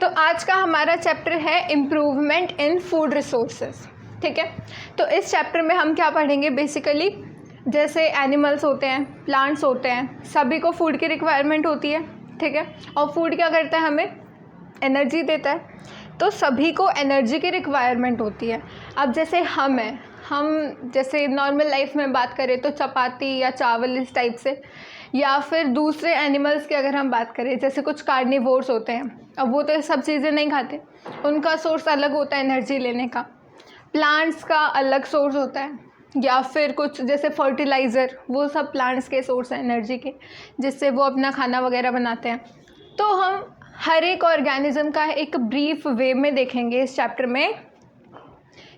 तो आज का हमारा चैप्टर है इम्प्रूवमेंट इन फूड रिसोर्सेज। ठीक है, तो इस चैप्टर में हम क्या पढ़ेंगे, बेसिकली जैसे एनिमल्स होते हैं, प्लांट्स होते हैं, सभी को फूड की रिक्वायरमेंट होती है। ठीक है, और फूड क्या करता है, हमें एनर्जी देता है, तो सभी को एनर्जी की रिक्वायरमेंट होती है। अब जैसे हम जैसे नॉर्मल लाइफ में बात करें तो चपाती या चावल इस टाइप से, या फिर दूसरे एनिमल्स की अगर हम बात करें जैसे कुछ कार्निवोर्स होते हैं, अब वो तो सब चीज़ें नहीं खाते, उनका सोर्स अलग होता है एनर्जी लेने का। प्लांट्स का अलग सोर्स होता है, या फिर कुछ जैसे फर्टिलाइज़र, वो सब प्लांट्स के सोर्स हैं एनर्जी के, जिससे वो अपना खाना वगैरह बनाते हैं। तो हम हर एक ऑर्गेनिज्म का एक ब्रीफ वे में देखेंगे इस चैप्टर में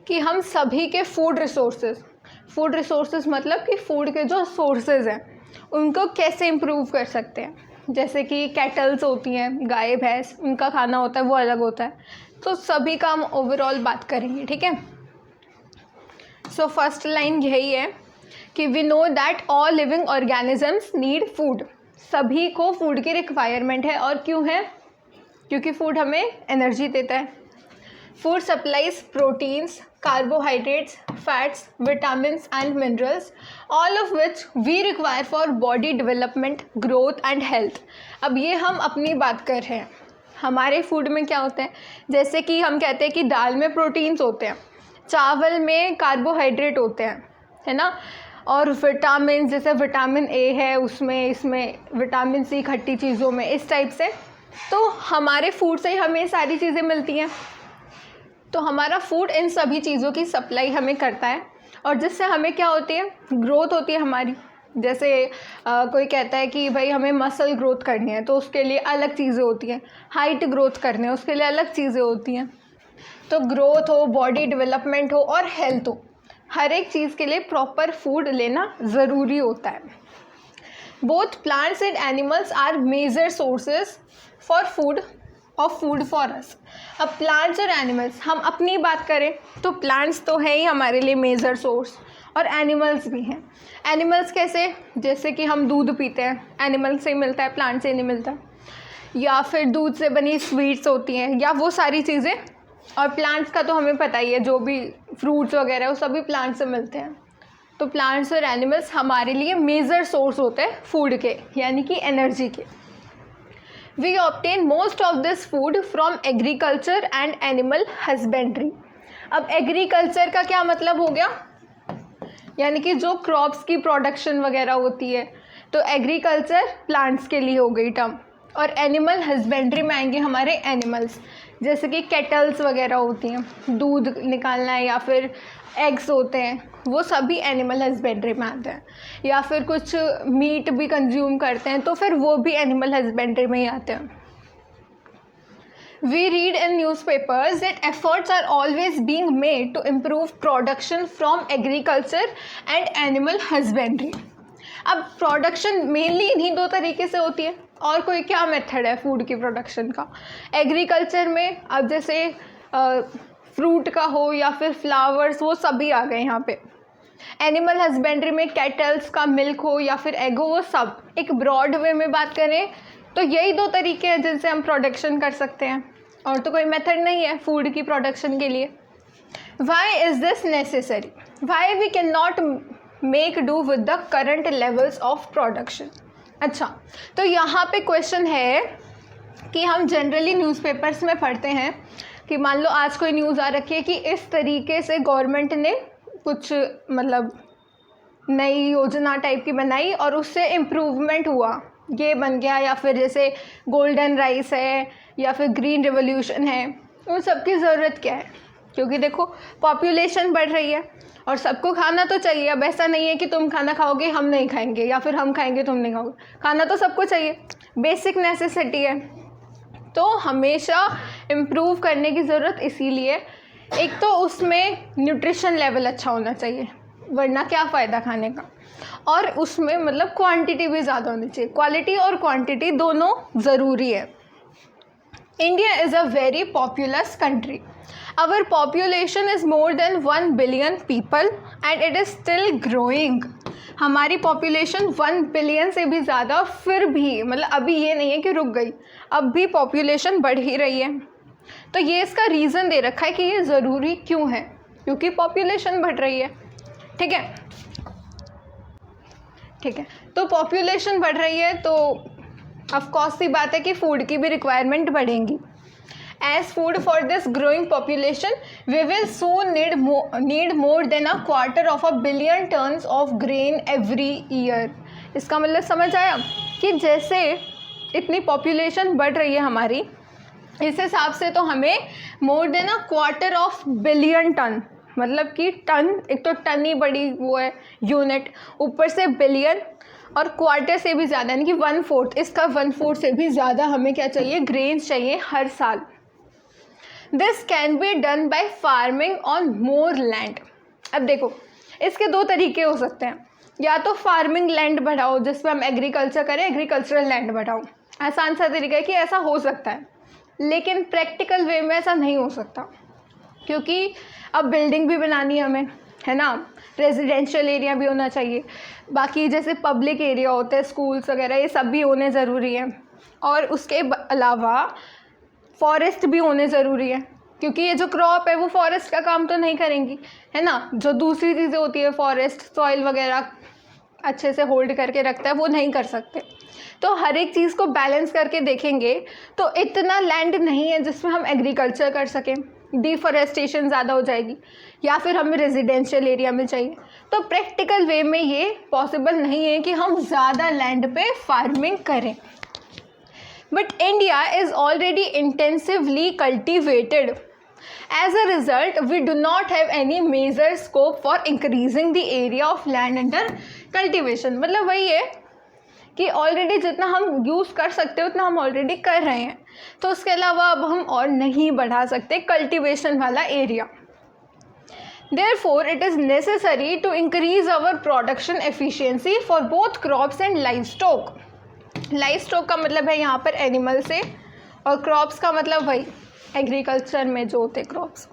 कि हम सभी के फूड रिसोर्सेज मतलब कि फूड के जो सोर्सेज हैं उनको कैसे इम्प्रूव कर सकते हैं। जैसे कि कैटल्स होती हैं, गाय भैंस, उनका खाना होता है वो अलग होता है, तो सभी का हम ओवरऑल बात करेंगे। ठीक है, सो फर्स्ट लाइन यही है कि we know that all living organisms need food. सभी को फूड की रिक्वायरमेंट है, और क्यों है, क्योंकि फूड हमें एनर्जी देता है। Food supplies proteins, carbohydrates, fats, vitamins and minerals, all of which we require for body development, growth and health। अब ये हम अपनी बात कर रहे हैं, हमारे फूड में क्या होता है, जैसे कि हम कहते हैं कि दाल में प्रोटीन्स होते हैं, चावल में कार्बोहाइड्रेट होते हैं, है ना, और विटामिन जैसे विटामिन ए है उसमें, इसमें विटामिन सी खट्टी चीज़ों में, इस टाइप से। तो हमारे फूड से ही हमें सारी चीज़ें मिलती हैं, तो हमारा फूड इन सभी चीज़ों की सप्लाई हमें करता है, और जिससे हमें क्या होती है, ग्रोथ होती है हमारी। जैसे कोई कहता है कि भाई हमें मसल ग्रोथ करनी है तो उसके लिए अलग चीज़ें होती हैं, हाइट ग्रोथ करनी है उसके लिए अलग चीज़ें होती हैं। तो ग्रोथ हो, बॉडी डेवलपमेंट हो और हेल्थ हो, हर एक चीज़ के लिए प्रॉपर फूड लेना ज़रूरी होता है। Both plants and animals are major sources for food for us. अब प्लांट्स और एनिमल्स, हम अपनी बात करें तो प्लांट्स तो है ही हमारे लिए मेजर सोर्स, और एनिमल्स भी हैं। एनिमल्स कैसे, जैसे कि हम दूध पीते हैं, एनिमल से ही मिलता है, प्लांट से नहीं मिलता। या फिर दूध से बनी स्वीट्स होती हैं, या वो सारी चीज़ें। और प्लांट्स का तो हमें पता ही है, जो भी फ्रूट्स वगैरह वो सभी प्लांट से मिलते हैं। तो प्लांट्स और एनिमल्स हमारे लिए मेजर सोर्स होते हैं फूड के, यानी कि एनर्जी के। We obtain most of this food from agriculture and animal husbandry। अब एग्रीकल्चर का क्या मतलब हो गया, यानी कि जो क्रॉप्स की प्रोडक्शन वगैरह होती है, तो एग्रीकल्चर प्लांट्स के लिए हो गई टर्म। और एनिमल हस्बेंड्री में आएंगे हमारे एनिमल्स, जैसे कि कैटल्स वगैरह होती हैं, दूध निकालना है, या फिर एग्स होते हैं, वो सभी एनिमल हस्बेंड्री में आते हैं। या फिर कुछ मीट भी कंज्यूम करते हैं, तो फिर वो भी एनिमल हस्बेंड्री में ही आते हैं। We read in newspapers that efforts are always being made to improve production from agriculture and animal husbandry। अब प्रोडक्शन मेनली इन्हीं दो तरीके से होती है, और कोई क्या मेथड है फूड की प्रोडक्शन का। एग्रीकल्चर में अब जैसे फ्रूट का हो या फिर फ्लावर्स, वो सभी आ गए यहाँ पे। एनिमल हस्बेंड्री में कैटल्स का मिल्क हो या फिर एग हो, वो सब। एक ब्रॉड वे में बात करें तो यही दो तरीके हैं जिनसे हम प्रोडक्शन कर सकते हैं, और तो कोई मेथड नहीं है फूड की प्रोडक्शन के लिए। Why is this necessary, why we can not make do with the current levels of production. अच्छा, तो यहाँ पे क्वेश्चन है कि हम जनरली न्यूज़पेपर्स में पढ़ते हैं कि मान लो आज कोई न्यूज़ आ रखी है कि इस तरीके से गवर्नमेंट ने कुछ मतलब नई योजना टाइप की बनाई और उससे इम्प्रूवमेंट हुआ, ये बन गया, या फिर जैसे गोल्डन राइस है या फिर ग्रीन रेवोल्यूशन है। उन सब की ज़रूरत क्या है, क्योंकि देखो पॉपुलेशन बढ़ रही है और सबको खाना तो चाहिए। अब ऐसा नहीं है कि तुम खाना खाओगे हम नहीं खाएंगे, या फिर हम खाएंगे तुम नहीं खाओगे, खाना तो सबको चाहिए, बेसिक नेसेसिटी है। तो हमेशा इम्प्रूव करने की ज़रूरत इसीलिए, एक तो उसमें न्यूट्रिशन लेवल अच्छा होना चाहिए, वरना क्या फ़ायदा खाने का, और उसमें मतलब क्वांटिटी भी ज़्यादा होनी चाहिए, क्वालिटी और क्वांटिटी दोनों ज़रूरी है। India is a very populous country. Our population is more than 1 billion people and it is still growing. हमारी पॉपुलेशन 1 बिलियन से भी ज़्यादा, फिर भी मतलब अभी ये नहीं है कि रुक गई, अब भी पॉपुलेशन बढ़ ही रही है। तो ये इसका रीज़न दे रखा है कि ये ज़रूरी क्यों है, क्योंकि पॉपुलेशन बढ़ रही है। ठीक है, ठीक है, तो पॉपुलेशन बढ़ रही है तो ऑफ कोर्स सी बात है कि फूड की भी रिक्वायरमेंट बढ़ेंगी। As food for this growing population, we will soon need more than 250 million tons of grain every year. इसका मतलब समझ आया कि जैसे इतनी पॉपुलेशन बढ़ रही है हमारी, इस हिसाब से तो हमें मोर देन 250 बिलियन टन, मतलब कि टन, एक तो टन ही बड़ी वो है यूनिट, ऊपर से बिलियन और क्वार्टर से भी ज़्यादा, यानी कि 1/4, इसका 1/4 से भी ज़्यादा हमें क्या चाहिए, ग्रेन्स चाहिए हर साल। This can be done by farming on more land. अब देखो इसके दो तरीके हो सकते हैं, या तो फार्मिंग लैंड बढ़ाओ जिसमें हम एग्रीकल्चर करें, एग्रीकल्चरल लैंड बढ़ाओ, आसान सा तरीका है कि ऐसा हो सकता है, लेकिन प्रैक्टिकल वे में ऐसा नहीं हो सकता, क्योंकि अब बिल्डिंग भी बनानी है हमें, है ना, रेजिडेंशियल एरिया भी होना चाहिए, बाकी जैसे पब्लिक एरिया होते हैं, स्कूल्स वगैरह, ये सब भी होने ज़रूरी है, और उसके अलावा फॉरेस्ट भी होने ज़रूरी है, क्योंकि ये जो क्रॉप है वो फॉरेस्ट का काम तो नहीं करेंगी, है ना, जो दूसरी चीज़ें होती है फॉरेस्ट सॉइल वगैरह अच्छे से होल्ड करके रखता है वो नहीं कर सकते। तो हर एक चीज़ को बैलेंस करके देखेंगे तो इतना लैंड नहीं है जिसमें हम एग्रीकल्चर कर सकें, डिफॉरेस्टेशन ज़्यादा हो जाएगी, या फिर हमें रेजिडेंशियल एरिया में चाहिए, तो प्रैक्टिकल वे में ये पॉसिबल नहीं है कि हम ज़्यादा लैंड पे फार्मिंग करें। But India is already intensively cultivated. As a result, we do not have any major scope for increasing the area of land under cultivation. मतलब वही है कि ऑलरेडी जितना हम यूज़ कर सकते हैं उतना हम ऑलरेडी कर रहे हैं, तो उसके अलावा अब हम और नहीं बढ़ा सकते कल्टीवेशन वाला area. Therefore, it is necessary to increase our production efficiency for both crops and livestock. Life stock का मतलब है यहाँ पर एनिमल से, और क्रॉप्स का मतलब वही एग्रीकल्चर में जो होते क्रॉप्स।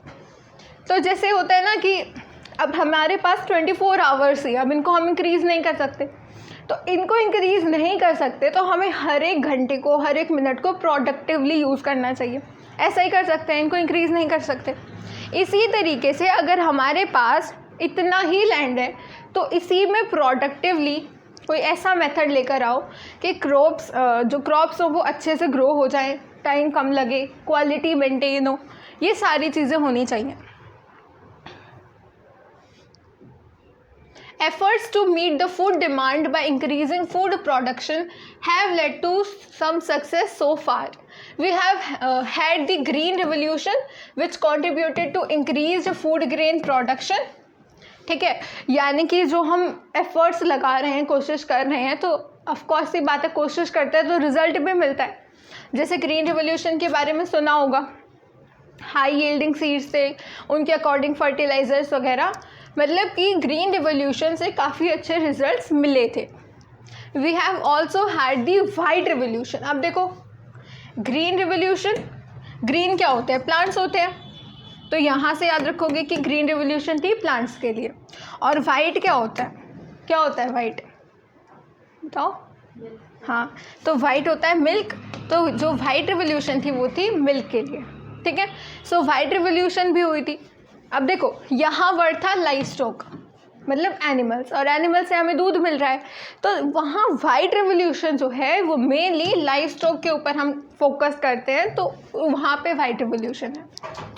तो जैसे होता है ना कि अब हमारे पास 24 आवर्स ही, अब इनको हम इंक्रीज़ नहीं कर सकते, तो इनको इंक्रीज़ नहीं कर सकते तो हमें हर एक घंटे को, हर एक मिनट को प्रोडक्टिवली यूज़ करना चाहिए, ऐसा ही कर सकते हैं, इनको इंक्रीज़ नहीं कर सकते। इसी तरीके से अगर हमारे पास इतना ही लैंड है तो इसी में प्रोडक्टिवली कोई ऐसा मेथड लेकर आओ कि जो क्रॉप्स हो वो अच्छे से ग्रो हो जाए, टाइम कम लगे, क्वालिटी मेंटेन हो, ये सारी चीज़ें होनी चाहिए। Efforts to meet the food demand by increasing food production have led to some success so far. We have had the Green Revolution which contributed to increased food grain production. ठीक है, यानी कि जो हम एफर्ट्स लगा रहे हैं, कोशिश कर रहे हैं, तो ऑफकोर्स सी बात है, कोशिश करते हैं तो रिज़ल्ट भी मिलता है। जैसे ग्रीन रिवोल्यूशन के बारे में सुना होगा, हाई यील्डिंग सीड्स थे, उनके अकॉर्डिंग फर्टिलाइजर्स वगैरह, मतलब कि ग्रीन रिवोल्यूशन से काफ़ी अच्छे रिजल्ट्स मिले थे। We have also had the white revolution. अब देखो ग्रीन रिवोल्यूशन, ग्रीन क्या होते हैं, प्लांट्स होते हैं, तो यहाँ से याद रखोगे कि ग्रीन रिवोल्यूशन थी प्लांट्स के लिए। और वाइट क्या होता है, क्या होता है वाइट, बताओ। हाँ, तो वाइट होता है मिल्क, तो जो वाइट रिवोल्यूशन थी वो थी मिल्क के लिए। ठीक है, सो वाइट रिवोल्यूशन भी हुई थी। अब देखो यहाँ वर्ड था लाइव स्टॉक, मतलब एनिमल्स, और एनिमल से हमें दूध मिल रहा है, तो वहाँ वाइट रिवोल्यूशन जो है वो मेनली लाइव स्टॉक के ऊपर हम फोकस करते हैं, तो वहाँ पे वाइट रिवोल्यूशन है,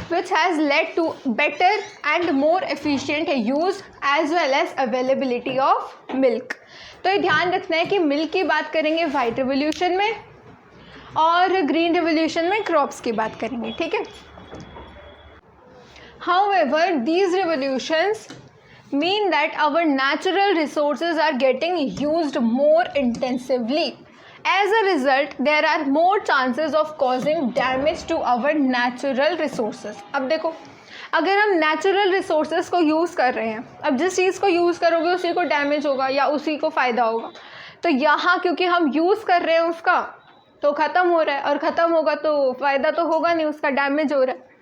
which has led to better and more efficient use as well as availability of milk. तो ये ध्यान रखना है कि मिल्क की बात करेंगे वाइट रिवोल्यूशन में, और ग्रीन रिवोल्यूशन में क्रॉप्स की बात करेंगे। ठीक है, however these revolutions mean that our natural resources are getting used more intensively. As a result, there are more chances of causing damage to our natural resources. अब देखो, अगर हम नेचुरल रिसोर्सेज को यूज़ कर रहे हैं, अब जिस चीज़ को यूज़ करोगे उसी को डैमेज होगा या उसी को फ़ायदा होगा, तो यहाँ क्योंकि हम यूज़ कर रहे हैं उसका, तो ख़त्म हो रहा है, और ख़त्म होगा तो फ़ायदा तो होगा नहीं, उसका डैमेज हो रहा है।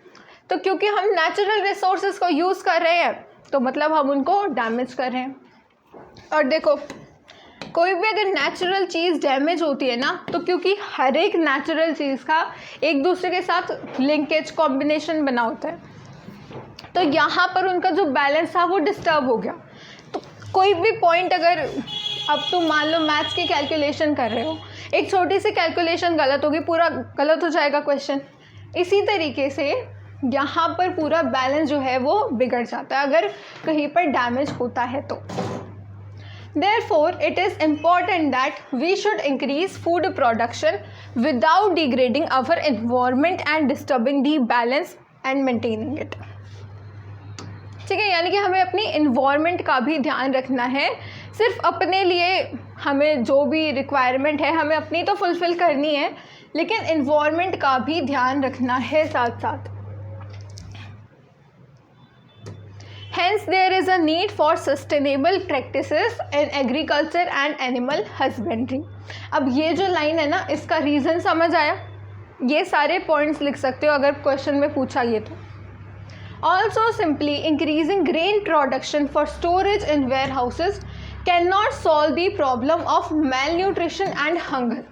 तो क्योंकि हम नेचुरल रिसोर्सेज को यूज़ कर रहे हैं तो मतलब हम उनको डैमेज कर रहे हैं। और देखो कोई भी अगर नेचुरल चीज़ डैमेज होती है ना, तो क्योंकि हर एक नेचुरल चीज़ का एक दूसरे के साथ लिंकेज कॉम्बिनेशन बना होता है, तो यहाँ पर उनका जो बैलेंस था वो डिस्टर्ब हो गया। तो कोई भी पॉइंट अगर अब तुम मान लो मैथ्स की कैलकुलेशन कर रहे हो, एक छोटी सी कैलकुलेशन गलत होगी, पूरा गलत हो जाएगा क्वेश्चन। इसी तरीके से यहाँ पर पूरा बैलेंस जो है वो बिगड़ जाता है अगर कहीं पर डैमेज होता है तो। Therefore, it is important that we should increase food production without degrading our environment and disturbing the balance and maintaining it. ठीक है, यानी कि हमें अपनी इन्वायरमेंट का भी ध्यान रखना है। सिर्फ अपने लिए हमें जो भी रिक्वायरमेंट है हमें अपनी तो फुलफ़िल करनी है, लेकिन इन्वायरमेंट का भी ध्यान रखना है साथ साथ। Hence, there is a need for sustainable practices in agriculture and animal husbandry. अब ये जो लाइन है ना, इसका रीज़न समझ आया? ये सारे पॉइंट्स लिख सकते हो अगर क्वेश्चन में पूछा ये तो। Also, simply increasing grain production for storage in warehouses cannot solve the problem of malnutrition and hunger.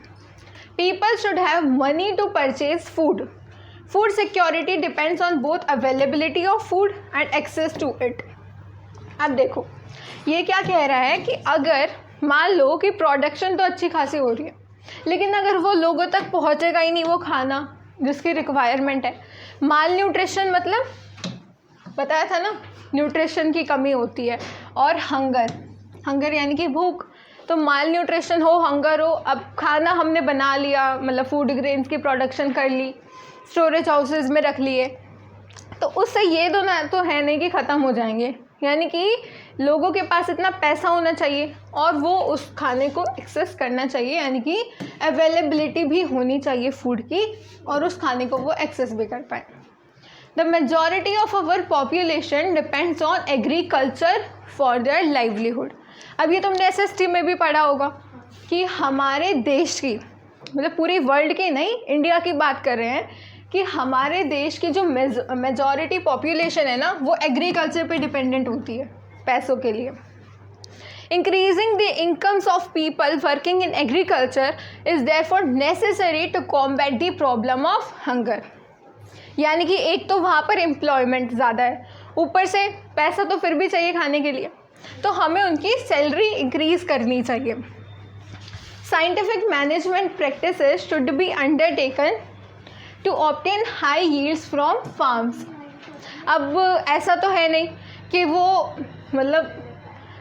People should have money to purchase food. Food security depends on both availability of food and access to it. अब देखो ये क्या कह रहा है कि अगर मान लो कि प्रोडक्शन तो अच्छी खासी हो रही है, लेकिन अगर वो लोगों तक पहुंचेगा ही नहीं वो खाना जिसकी रिक्वायरमेंट है। माल न्यूट्रिशन मतलब बताया था ना, न्यूट्रिशन की कमी होती है, और हंगर यानी कि भूख। तो माल न्यूट्रिशन हो, हंगर हो, अब खाना हमने बना लिया, मतलब फूड ग्रेन्स की प्रोडक्शन कर ली, स्टोरेज हाउसेस में रख लिए, तो उससे ये दोनों तो है नहीं कि ख़त्म हो जाएंगे। यानी कि लोगों के पास इतना पैसा होना चाहिए और वो उस खाने को एक्सेस करना चाहिए, यानी कि अवेलेबिलिटी भी होनी चाहिए फूड की, और उस खाने को वो एक्सेस भी कर पाए। The majority of our population depends on agriculture for their livelihood. अब ये तुमने SST में भी पढ़ा होगा कि हमारे देश की, मतलब पूरी वर्ल्ड की नहीं, इंडिया की बात कर रहे हैं, कि हमारे देश की जो मेजॉरिटी पॉपुलेशन है ना वो एग्रीकल्चर पे डिपेंडेंट होती है पैसों के लिए। Increasing the incomes of people working in agriculture is therefore necessary to combat the problem of hunger. यानी कि एक तो वहाँ पर एम्प्लॉयमेंट ज़्यादा है, ऊपर से पैसा तो फिर भी चाहिए खाने के लिए, तो हमें उनकी सैलरी इंक्रीज़ करनी चाहिए। Scientific management practices should be undertaken to obtain high yields from farms. अब ऐसा तो है नहीं कि वो मतलब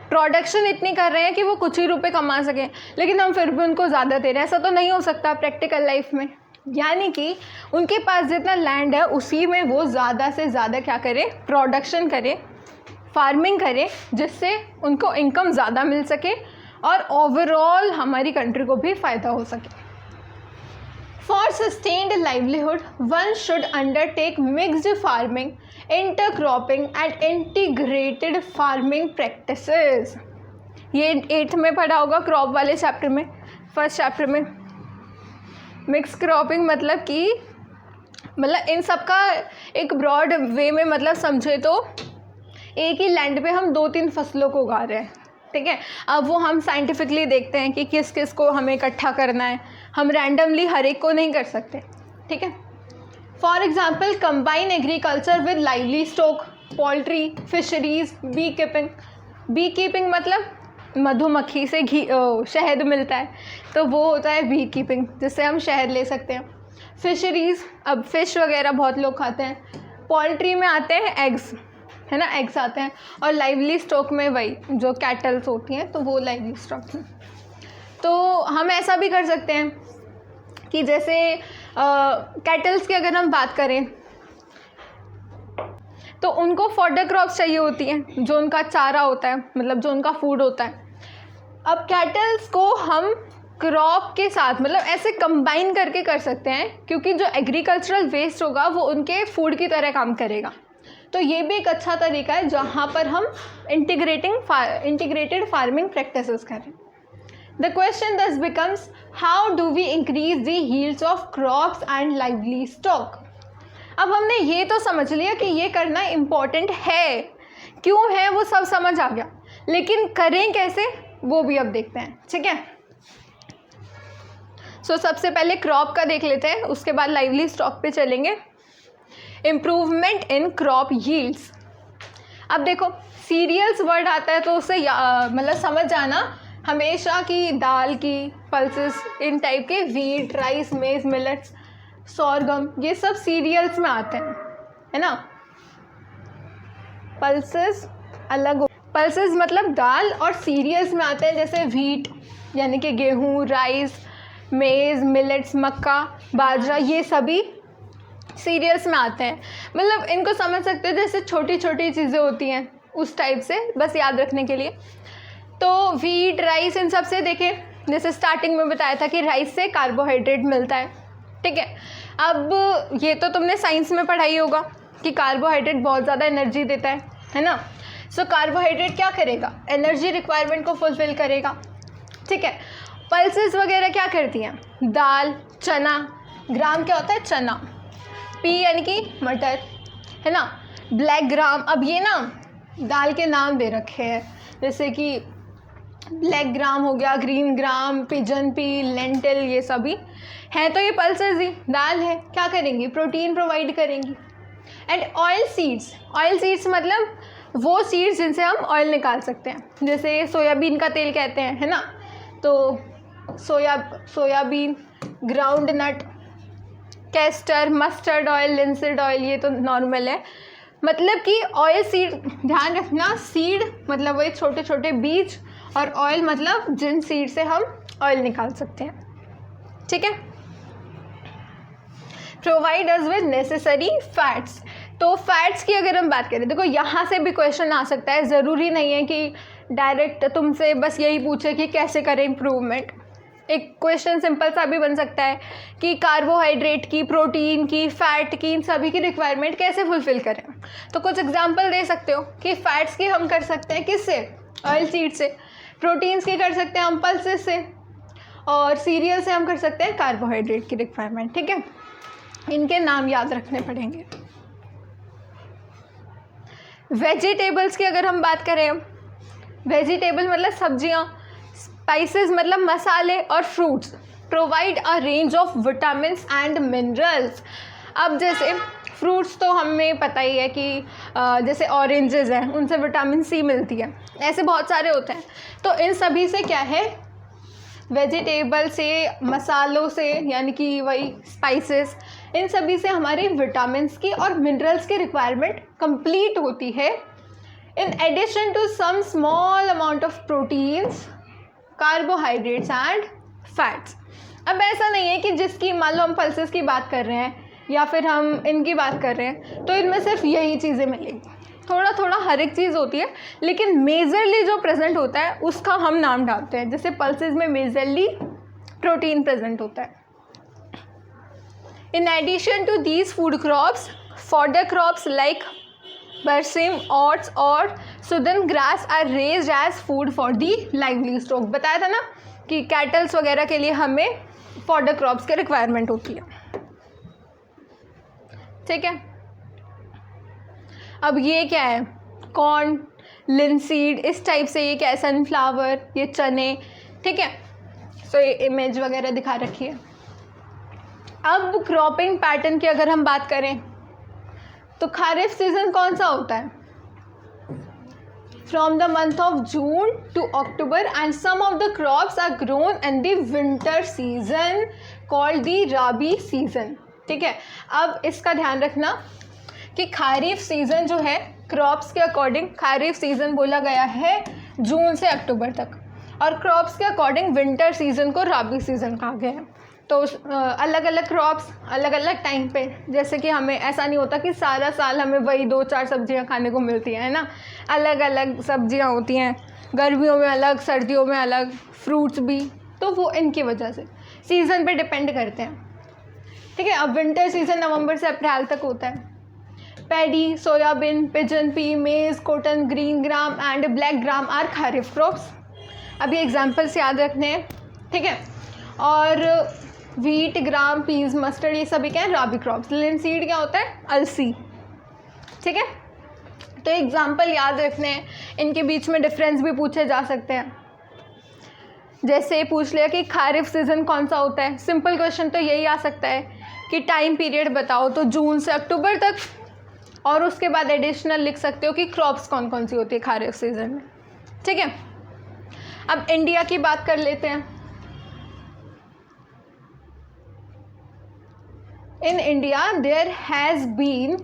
प्रोडक्शन इतनी कर रहे हैं कि वो कुछ ही रुपए कमा सकें, लेकिन हम फिर भी उनको ज़्यादा दे रहे हैं, ऐसा तो नहीं हो सकता प्रैक्टिकल लाइफ में। यानी कि उनके पास जितना लैंड है उसी में वो ज़्यादा से ज़्यादा क्या करें, प्रोडक्शन करें, फार्मिंग करें, जिससे उनको इनकम ज़्यादा मिल सके और ओवरऑल हमारी कंट्री को भी फ़ायदा हो सके। For sustained livelihood, one should undertake mixed farming, intercropping and integrated farming practices. ये 8th में पढ़ा होगा क्रॉप वाले चैप्टर में, फर्स्ट चैप्टर में। मिक्स क्रॉपिंग मतलब कि इन सब का एक ब्रॉड वे में मतलब समझे तो एक ही लैंड पे हम 2-3 फसलों को उगा रहे हैं, ठीक है। अब वो हम साइंटिफिकली देखते हैं कि किस किस को हमें इकट्ठा करना है, हम रैंडमली हर एक को नहीं कर सकते, ठीक है। For example combine agriculture with livestock, poultry, fisheries, bee keeping मतलब मधुमक्खी से शहद मिलता है, तो वो होता है बी कीपिंग, जिससे हम शहद ले सकते हैं। फिशरीज़, अब फिश वगैरह बहुत लोग खाते हैं। पोल्ट्री में आते हैं एग्स, है ना, एग्स आते हैं। और लाइवली स्टॉक में वही जो कैटल्स होती हैं, तो वो लाइवली स्टॉक में। तो हम ऐसा भी कर सकते हैं कि जैसे कैटल्स की अगर हम बात करें तो उनको फॉडर क्रॉप्स चाहिए होती हैं, जो उनका चारा होता है, मतलब जो उनका फूड होता है। अब कैटल्स को हम क्रॉप के साथ मतलब ऐसे कंबाइन करके कर सकते हैं, क्योंकि जो एग्रीकल्चरल वेस्ट होगा वो उनके फूड की तरह काम करेगा। तो ये भी एक अच्छा तरीका है जहाँ पर हम इंटीग्रेटेड फार्मिंग प्रैक्टिसेस करें। The question thus becomes, how do we increase the yields of crops and livestock. अब हमने ये तो समझ लिया कि ये करना इम्पॉर्टेंट है, क्यों है वो सब समझ आ गया, लेकिन करें कैसे वो भी अब देखते हैं, ठीक है। सो सबसे पहले क्रॉप का देख लेते हैं, उसके बाद लाइवली स्टॉक पे चलेंगे। Improvement in crop yields. अब देखो सीरियल्स वर्ड आता है तो उससे मतलब समझ जाना हमेशा कि दाल की, पल्सेस, इन टाइप के व्हीट, राइस, मेज, मिलेट्स, सोरगम, ये सब सीरियल्स में आते हैं, है ना। पल्सेस अलग, पल्सेस मतलब दाल, और सीरियल्स में आते हैं जैसे व्हीट यानी कि गेहूँ, राइस, मेज़, मिलेट्स, मक्का, बाजरा, ये सभी सीरियल्स में आते हैं। मतलब इनको समझ सकते हो जैसे छोटी छोटी चीज़ें होती हैं उस टाइप से, बस याद रखने के लिए। तो व्हीट, राइस, इन सब से देखें, जैसे स्टार्टिंग में बताया था कि राइस से कार्बोहाइड्रेट मिलता है, ठीक है। अब ये तो तुमने साइंस में पढ़ाई होगा कि कार्बोहाइड्रेट बहुत ज़्यादा एनर्जी देता है ना। सो कार्बोहाइड्रेट क्या करेगा, एनर्जी रिक्वायरमेंट को फुलफ़िल करेगा, ठीक है। पल्सेस वगैरह क्या करती हैं, दाल, चना, ग्राम क्या होता है, चना, पी यानी कि मटर, है ना, ब्लैक ग्राम। अब ये ना दाल के नाम दे रखे हैं, जैसे कि ब्लैक ग्राम हो गया, green gram, pigeon P, lentil, ये सभी हैं तो ये पल्सेस ही दाल है, क्या करेंगी, प्रोटीन प्रोवाइड करेंगी। And oil seeds, oil seeds मतलब वो सीड्स जिनसे हम ऑयल निकाल सकते हैं, जैसे सोयाबीन का तेल कहते हैं, है ना। तो soybean, groundnut, castor, mustard oil, linseed oil, ये तो नॉर्मल है। मतलब कि ऑयल सीड, ध्यान रखना, सीड मतलब वही छोटे छोटे बीज, और ऑयल मतलब जिन सीड से हम ऑयल निकाल सकते हैं, ठीक है। Provide us with necessary fats. तो फैट्स की अगर हम बात करें, देखो यहाँ से भी क्वेश्चन आ सकता है, ज़रूरी नहीं है कि डायरेक्ट तुमसे बस यही पूछे कि कैसे करें इम्प्रूवमेंट। एक क्वेश्चन सिंपल सा भी बन सकता है कि कार्बोहाइड्रेट की, प्रोटीन की, फैट की, इन सभी की रिक्वायरमेंट कैसे फुलफ़िल करें। तो कुछ एग्जांपल दे सकते हो कि फैट्स की हम कर सकते हैं किससे, ऑयल सीड से, प्रोटीन्स की कर सकते हैं हम पल्सेस से, और सीरियल से हम कर सकते हैं कार्बोहाइड्रेट की रिक्वायरमेंट, ठीक है। इनके नाम याद रखने पड़ेंगे। वेजिटेबल्स की अगर हम बात करें, वेजिटेबल मतलब सब्जियां, स्पाइसेस मतलब मसाले, और fruits provide a range of vitamins and minerals. अब जैसे फ्रूट्स तो हमें पता ही है कि जैसे ऑरेंजेस हैं उनसे विटामिन सी मिलती है, ऐसे बहुत सारे होते हैं। तो इन सभी से क्या है, वेजिटेबल से, मसालों से यानी कि वही स्पाइसेस, इन सभी से हमारे विटामिन्स की और मिनरल्स की रिक्वायरमेंट कंप्लीट होती है। In addition to some small amount of proteins, carbohydrates and fats. अब ऐसा नहीं है कि जिसकी, मान लो हम पल्सेस की बात कर रहे हैं या फिर हम इनकी बात कर रहे हैं तो इनमें सिर्फ यही चीज़ें मिलेंगी, थोड़ा थोड़ा हर एक चीज़ होती है, लेकिन मेजरली जो प्रेजेंट होता है उसका हम नाम डालते हैं। जैसे पल्सेस में मेजरली प्रोटीन प्रेजेंट होता है। In addition to these food crops, fodder crops like berseem, oats और Sudan grass are raised as food for the livestock. बताया था ना कि कैटल्स वगैरह के लिए हमें फॉडर क्रॉप्स की रिक्वायरमेंट होती है, ठीक है। अब ये क्या है, कॉर्न, लिनसीड, इस टाइप से, ये क्या है, सनफ्लावर, ये चने, ठीक है। सो ये इमेज वगैरह दिखा रखी है। अब क्रॉपिंग पैटर्न की अगर हम बात करें तो खरीफ सीजन कौन सा होता है, from the month of June to October, and some of the crops are grown in the winter season called the rabi season, ठीक है। अब इसका ध्यान रखना कि खरीफ सीज़न जो है क्रॉप्स के अकॉर्डिंग, खरीफ सीज़न बोला गया है जून से अक्टूबर तक, और क्रॉप्स के अकॉर्डिंग विंटर सीज़न को राबी सीज़न कहा गया है। तो अलग अलग क्रॉप्स अलग अलग टाइम पे, जैसे कि हमें ऐसा नहीं होता कि सारा साल हमें वही 2-4 सब्जियां खाने को मिलती हैं, है ना। अलग अलग सब्जियां होती हैं, गर्मियों में अलग, सर्दियों में अलग, फ्रूट्स भी, तो वो इनकी वजह से सीज़न पे डिपेंड करते हैं, ठीक है। अब विंटर सीज़न नवंबर से अप्रैल तक होता है। Paddy, soybean, pigeon pea, maize, cotton, green gram and black gram are kharif crops. अभी एग्जाम्पल्स याद रखने हैं, ठीक है। और व्हीट, ग्राम, पीज, मस्टर्ड, ये सभी क्या है, राबी क्रॉप्स। लिनसीड क्या होता है, अलसी, ठीक है। तो एग्जाम्पल याद रखने हैं, इनके बीच में डिफरेंस भी पूछे जा सकते हैं। जैसे पूछ लिया कि खारिफ सीज़न कौन सा होता है, सिंपल क्वेश्चन तो यही आ सकता है कि टाइम पीरियड बताओ, तो जून से अक्टूबर तक, और उसके बाद एडिशनल लिख सकते हो कि क्रॉप्स कौन कौन सी होती है खारिफ सीज़न में। ठीक है, अब इंडिया की बात कर लेते हैं। In India there has been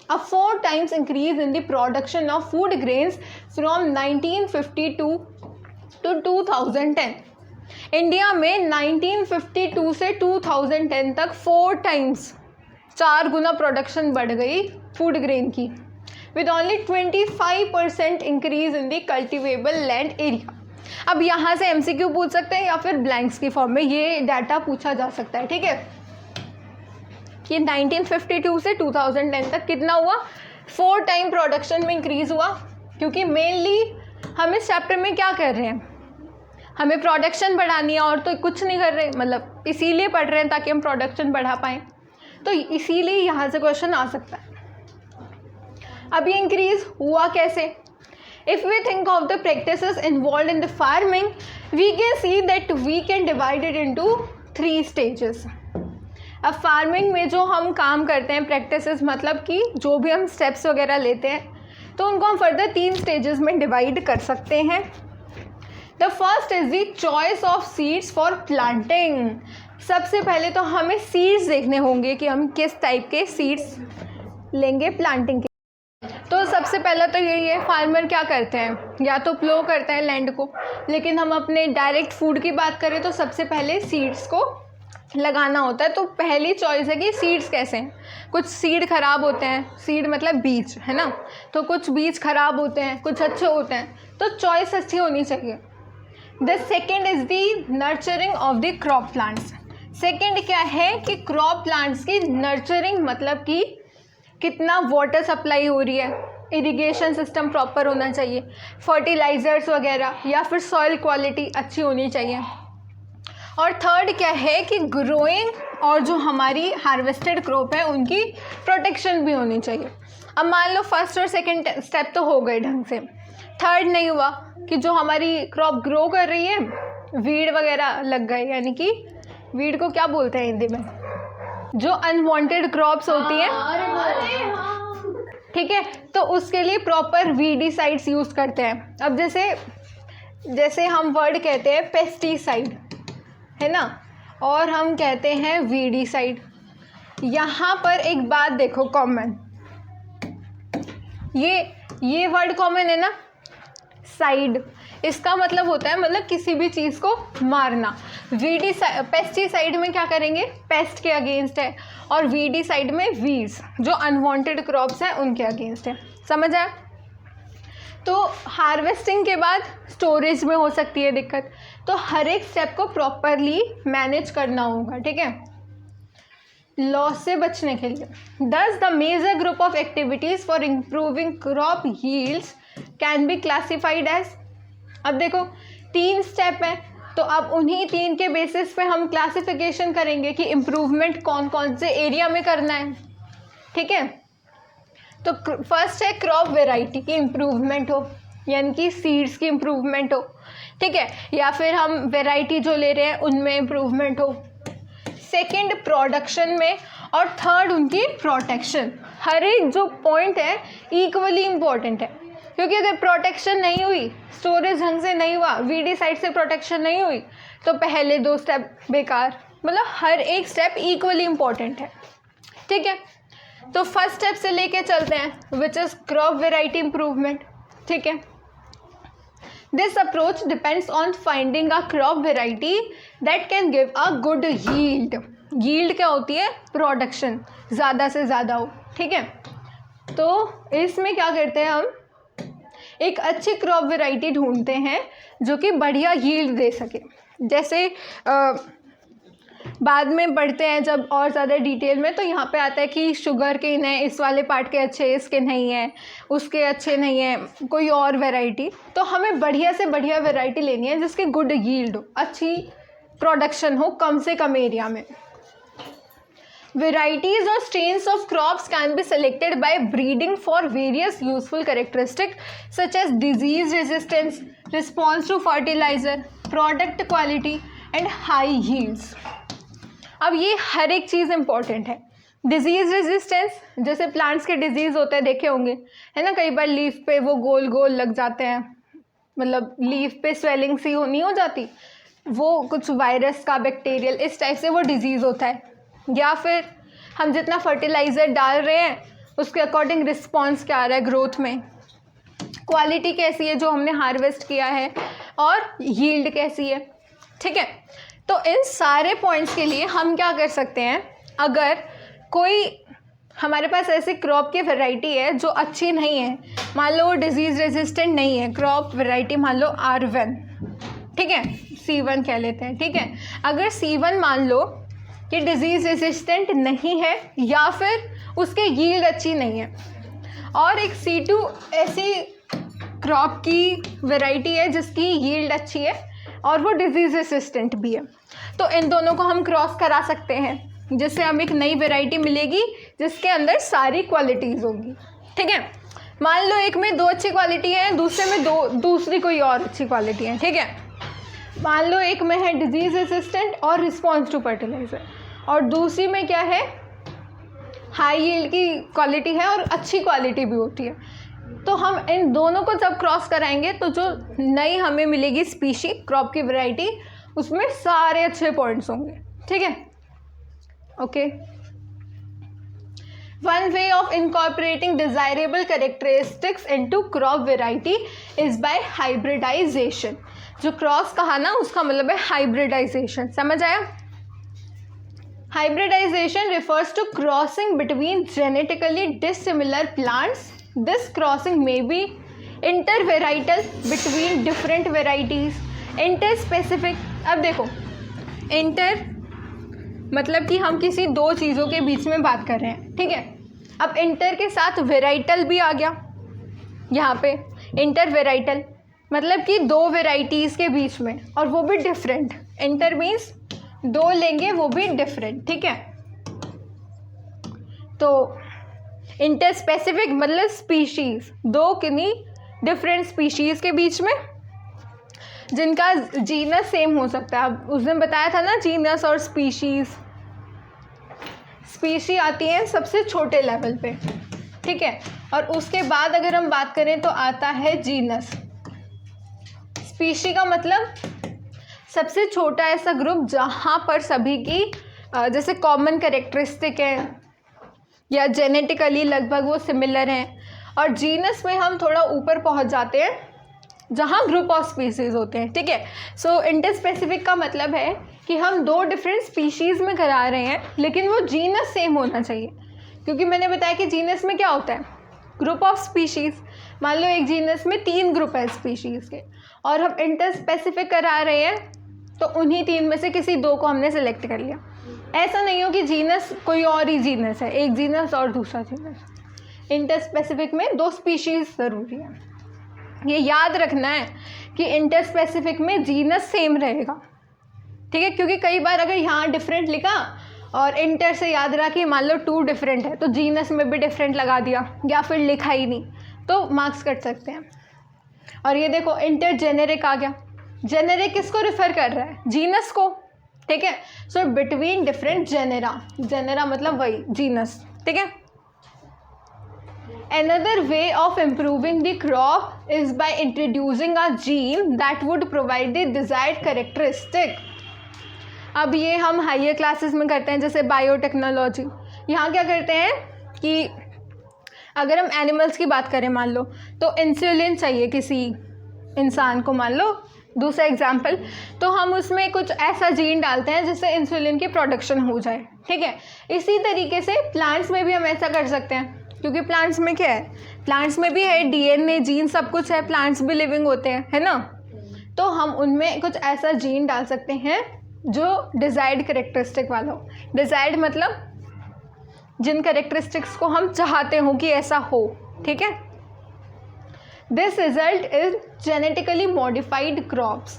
a 4 times increase in the production of food grains from 1952 to 2010। India में 1952 से 2010 तक 4 times 4 गुना प्रोडक्शन बढ़ गई फूड ग्रेन की, with only 25% increase in the cultivable land area. अब यहाँ से MCQ पूछ सकते हैं या फिर ब्लैंक्स की फॉर्म में ये डाटा पूछा जा सकता है। ठीक है, कि 1952 से 2010 तक कितना हुआ, 4 टाइम प्रोडक्शन में इंक्रीज़ हुआ। क्योंकि मेनली हम इस चैप्टर में क्या कर रहे हैं, हमें प्रोडक्शन बढ़ानी है और तो कुछ नहीं कर रहे, मतलब इसीलिए पढ़ रहे हैं ताकि हम प्रोडक्शन बढ़ा पाएँ, तो इसीलिए यहाँ से क्वेश्चन आ सकता है। अब ये इंक्रीज़ हुआ कैसे? If we think of the practices involve in the farming, we can see that we can divide it into 3 stages. अब फार्मिंग में जो हम काम करते हैं प्रैक्टिसेस, मतलब कि जो भी हम स्टेप्स वगैरह लेते हैं, तो उनको हम फर्दर 3 स्टेजेस में डिवाइड कर सकते हैं। The first is the choice of seeds for planting. सबसे पहले तो हमें सीड्स देखने होंगे कि हम किस टाइप के सीड्स लेंगे प्लांटिंग के। तो सबसे पहला तो यही है, फार्मर क्या करते हैं, या तो प्लो करते हैं लैंड को, लेकिन हम अपने डायरेक्ट फूड की बात करें तो सबसे पहले सीड्स को लगाना होता है। तो पहली चॉइस है कि सीड्स कैसे हैं। कुछ सीड ख़राब होते हैं, सीड मतलब बीज है ना, तो कुछ बीज ख़राब होते हैं, कुछ अच्छे होते हैं, तो चॉइस अच्छी होनी चाहिए। The second is the nurturing of the crop plants. Second क्या है कि क्रॉप प्लांट्स की नर्चरिंग, मतलब कि कितना वाटर सप्लाई हो रही है, इरिगेशन सिस्टम प्रॉपर होना चाहिए, फर्टिलाइज़र्स वगैरह, या फिर सॉइल क्वालिटी अच्छी होनी चाहिए। और थर्ड क्या है कि ग्रोइंग और जो हमारी हार्वेस्टेड क्रॉप है उनकी प्रोटेक्शन भी होनी चाहिए। अब मान लो फर्स्ट और सेकंड स्टेप तो हो गए ढंग से, थर्ड नहीं हुआ कि जो हमारी क्रॉप ग्रो कर रही है वीड वगैरह लग गए, यानी कि वीड को क्या बोलते हैं हिंदी में, जो अनवांटेड क्रॉप्स होती हैं, ठीक है, तो उसके लिए प्रॉपर वीडीसाइड्स यूज़ करते हैं। अब जैसे हम वर्ड कहते हैं पेस्टिसाइड, है ना, और हम कहते हैं वीडीसाइड। यहाँ पर एक बात देखो कॉमन, ये वर्ड कॉमन है ना, साइड, इसका मतलब होता है मतलब किसी भी चीज़ को मारना। पेस्टिसाइड में क्या करेंगे, पेस्ट के अगेंस्ट है, और वीडीसाइड में वीड्स जो अनवांटेड क्रॉप्स हैं उनके अगेंस्ट है। समझ आया? तो हार्वेस्टिंग के बाद स्टोरेज में हो सकती है दिक्कत, तो हर एक स्टेप को प्रॉपरली मैनेज करना होगा। ठीक है, लॉस से बचने के लिए। Thus the major group of activities for improving crop yields can be classified as. अब देखो 3 स्टेप हैं, तो अब उन्हीं 3 के बेसिस पे हम क्लासिफिकेशन करेंगे कि इम्प्रूवमेंट कौन कौन से एरिया में करना है। ठीक है, तो फर्स्ट है क्रॉप वेराइटी की इम्प्रूवमेंट हो, यानी कि सीड्स की इम्प्रूवमेंट हो। ठीक है, या फिर हम वेराइटी जो ले रहे हैं उनमें इम्प्रूवमेंट हो। सेकंड प्रोडक्शन में, और थर्ड उनकी प्रोटेक्शन। हर एक जो पॉइंट है इक्वली इम्पॉर्टेंट है, क्योंकि अगर प्रोटेक्शन नहीं हुई, स्टोरेज ढंग से नहीं हुआ, वीडी साइड से प्रोटेक्शन नहीं हुई, तो पहले 2 स्टेप बेकार। मतलब हर एक स्टेप इक्वली इम्पॉर्टेंट है। ठीक है, तो फर्स्ट स्टेप से लेके चलते हैं, which is crop variety improvement. ठीक है, this approach depends on finding a crop variety that can give a good yield. Yield क्या होती है, प्रोडक्शन ज़्यादा से ज़्यादा हो। ठीक है, तो इसमें क्या करते हैं, हम एक अच्छी क्रॉप वेराइटी ढूंढते हैं जो कि बढ़िया यील्ड दे सके। जैसे बाद में बढ़ते हैं जब और ज़्यादा डिटेल में, तो यहाँ पे आता है कि शुगर केन है, इस वाले पार्ट के अच्छे, इसके नहीं हैं, उसके अच्छे नहीं हैं, कोई और वैरायटी। तो हमें बढ़िया से बढ़िया वैरायटी लेनी है जिसकी गुड यील्ड हो, अच्छी प्रोडक्शन हो कम से कम एरिया में। Varieties or strains of crops can be selected by breeding for various useful characteristics such as disease resistance, response to fertilizer, product quality and high yields. अब ये हर एक चीज़ इंपॉर्टेंट है। Disease resistance, जैसे plants के disease होते हैं, देखे होंगे है ना, कई बार लीफ पे वो गोल गोल लग जाते हैं, मतलब लीफ पे स्वेलिंग सी नहीं हो जाती, वो कुछ वायरस का, बैक्टीरियल, इस टाइप से वो डिजीज़ होता है। या फिर हम जितना फर्टिलाइज़र डाल रहे हैं उसके अकॉर्डिंग रिस्पॉन्स क्या आ रहा है ग्रोथ में, क्वालिटी कैसी है जो हमने हार्वेस्ट किया है, और यील्ड कैसी है। ठीक है, तो इन सारे पॉइंट्स के लिए हम क्या कर सकते हैं, अगर कोई हमारे पास ऐसी क्रॉप की वैरायटी है जो अच्छी नहीं है, मान लो वो डिजीज़ रेजिस्टेंट नहीं है, क्रॉप वैरायटी मान लो R1, ठीक है, C1 कह लेते हैं, ठीक है, अगर C1 मान लो कि डिजीज़ रेजिस्टेंट नहीं है या फिर उसके यील्ड अच्छी नहीं है, और एक C2 ऐसी क्रॉप की वैरायटी है जिसकी यील्ड अच्छी है और वो डिजीज़ रेसिस्टेंट भी है, तो इन दोनों को हम क्रॉस करा सकते हैं, जिससे हमें एक नई वैरायटी मिलेगी जिसके अंदर सारी क्वालिटीज़ होगी। ठीक है, मान लो एक में 2 अच्छी क्वालिटी है, दूसरे में दूसरी कोई और अच्छी क्वालिटी है। ठीक है, मान लो एक में है डिजीज़ रेसिस्टेंट और रिस्पॉन्स टू फर्टिलाइज़र, और दूसरी में क्या है, हाई यील्ड की क्वालिटी है और अच्छी क्वालिटी भी होती है। तो हम इन दोनों को जब क्रॉस कराएंगे तो जो नई हमें मिलेगी स्पीशी, क्रॉप की वैरायटी, उसमें सारे अच्छे पॉइंट्स होंगे। ठीक है, okay. One way of incorporating desirable characteristics into crop variety is by hybridisation. जो क्रॉस कहा ना, उसका मतलब है हाइब्रिडाइजेशन, समझ आया? Hybridization refers to crossing between genetically dissimilar plants. This crossing may be intervarietal between different varieties, interspecific। अब देखो, इंटर मतलब कि हम किसी 2 चीज़ों के बीच में बात कर रहे हैं, ठीक है। अब इंटर के साथ वेराइटल भी आ गया यहाँ पे, इंटरवेराइटल मतलब कि 2 वेराइटीज़ के बीच में, और वो भी डिफरेंट। इंटर मीन्स 2 लेंगे वो भी डिफरेंट, ठीक है। तो इंटर स्पेसिफिक मतलब स्पीशीज़, 2 किन्हीं डिफरेंट स्पीशीज़ के बीच में जिनका जीनस सेम हो सकता है। अब उस दिन बताया था ना, जीनस और स्पीशीज़। स्पीशी आती है सबसे छोटे लेवल पे, ठीक है, और उसके बाद अगर हम बात करें तो आता है जीनस। स्पीशी का मतलब सबसे छोटा ऐसा ग्रुप जहाँ पर सभी की जैसे कॉमन कैरेक्टरिस्टिक है या जेनेटिकली लगभग वो सिमिलर हैं, और जीनस में हम थोड़ा ऊपर पहुँच जाते हैं जहाँ ग्रुप ऑफ स्पीशीज़ होते हैं, ठीक है। सो इंटरस्पेसिफिक का मतलब है कि हम 2 डिफरेंट स्पीशीज़ में करा रहे हैं, लेकिन वो जीनस सेम होना चाहिए, क्योंकि मैंने बताया कि जीनस में क्या होता है, ग्रुप ऑफ स्पीशीज़। मान लो एक जीनस में 3 ग्रुप है स्पीशीज़ के, और हम इंटरस्पेसिफिक करा रहे हैं, तो उन्हीं 3 में से किसी 2 को हमने सेलेक्ट कर लिया। ऐसा नहीं हो कि जीनस कोई और ही जीनस है, एक जीनस और दूसरा जीनस। इंटरस्पेसिफिक में 2 स्पीशीज़ ज़रूरी है, ये याद रखना है कि इंटरस्पेसिफिक में जीनस सेम रहेगा, ठीक है। क्योंकि कई बार अगर यहाँ डिफरेंट लिखा और इंटर से याद रहा कि मान लो 2 डिफरेंट है, तो जीनस में भी डिफरेंट लगा दिया या फिर लिखा ही नहीं, तो मार्क्स कट सकते हैं। और ये देखो इंटर जेनेरिक आ गया, जेनेरिक किसको रिफ़र कर रहा है, जीनस को, ठीक है। So between different genera, genera मतलब वही जीनस, ठीक है। Another way of improving the crop is by introducing a gene that would provide the desired characteristic। अब ये हम हायर क्लासेस में करते हैं, जैसे बायोटेक्नोलॉजी। यहाँ क्या करते हैं कि अगर हम एनिमल्स की बात करें, मान लो तो इंसुलिन चाहिए किसी इंसान को, मान लो दूसरा एग्जाम्पल, तो हम उसमें कुछ ऐसा जीन डालते हैं जिससे इंसुलिन की प्रोडक्शन हो जाए, ठीक है। इसी तरीके से प्लांट्स में भी हम ऐसा कर सकते हैं, क्योंकि प्लांट्स में क्या है, प्लांट्स में भी है डीएनए, जीन, सब कुछ है, प्लांट्स भी लिविंग होते हैं, है ना। तो हम उनमें कुछ ऐसा जीन डाल सकते हैं जो डिज़ायर्ड कैरेक्टरिस्टिक वाला हो। डिज़ायर्ड मतलब जिन कैरेक्टरिस्टिक्स को हम चाहते हो कि ऐसा हो, ठीक है। This result is genetically modified crops.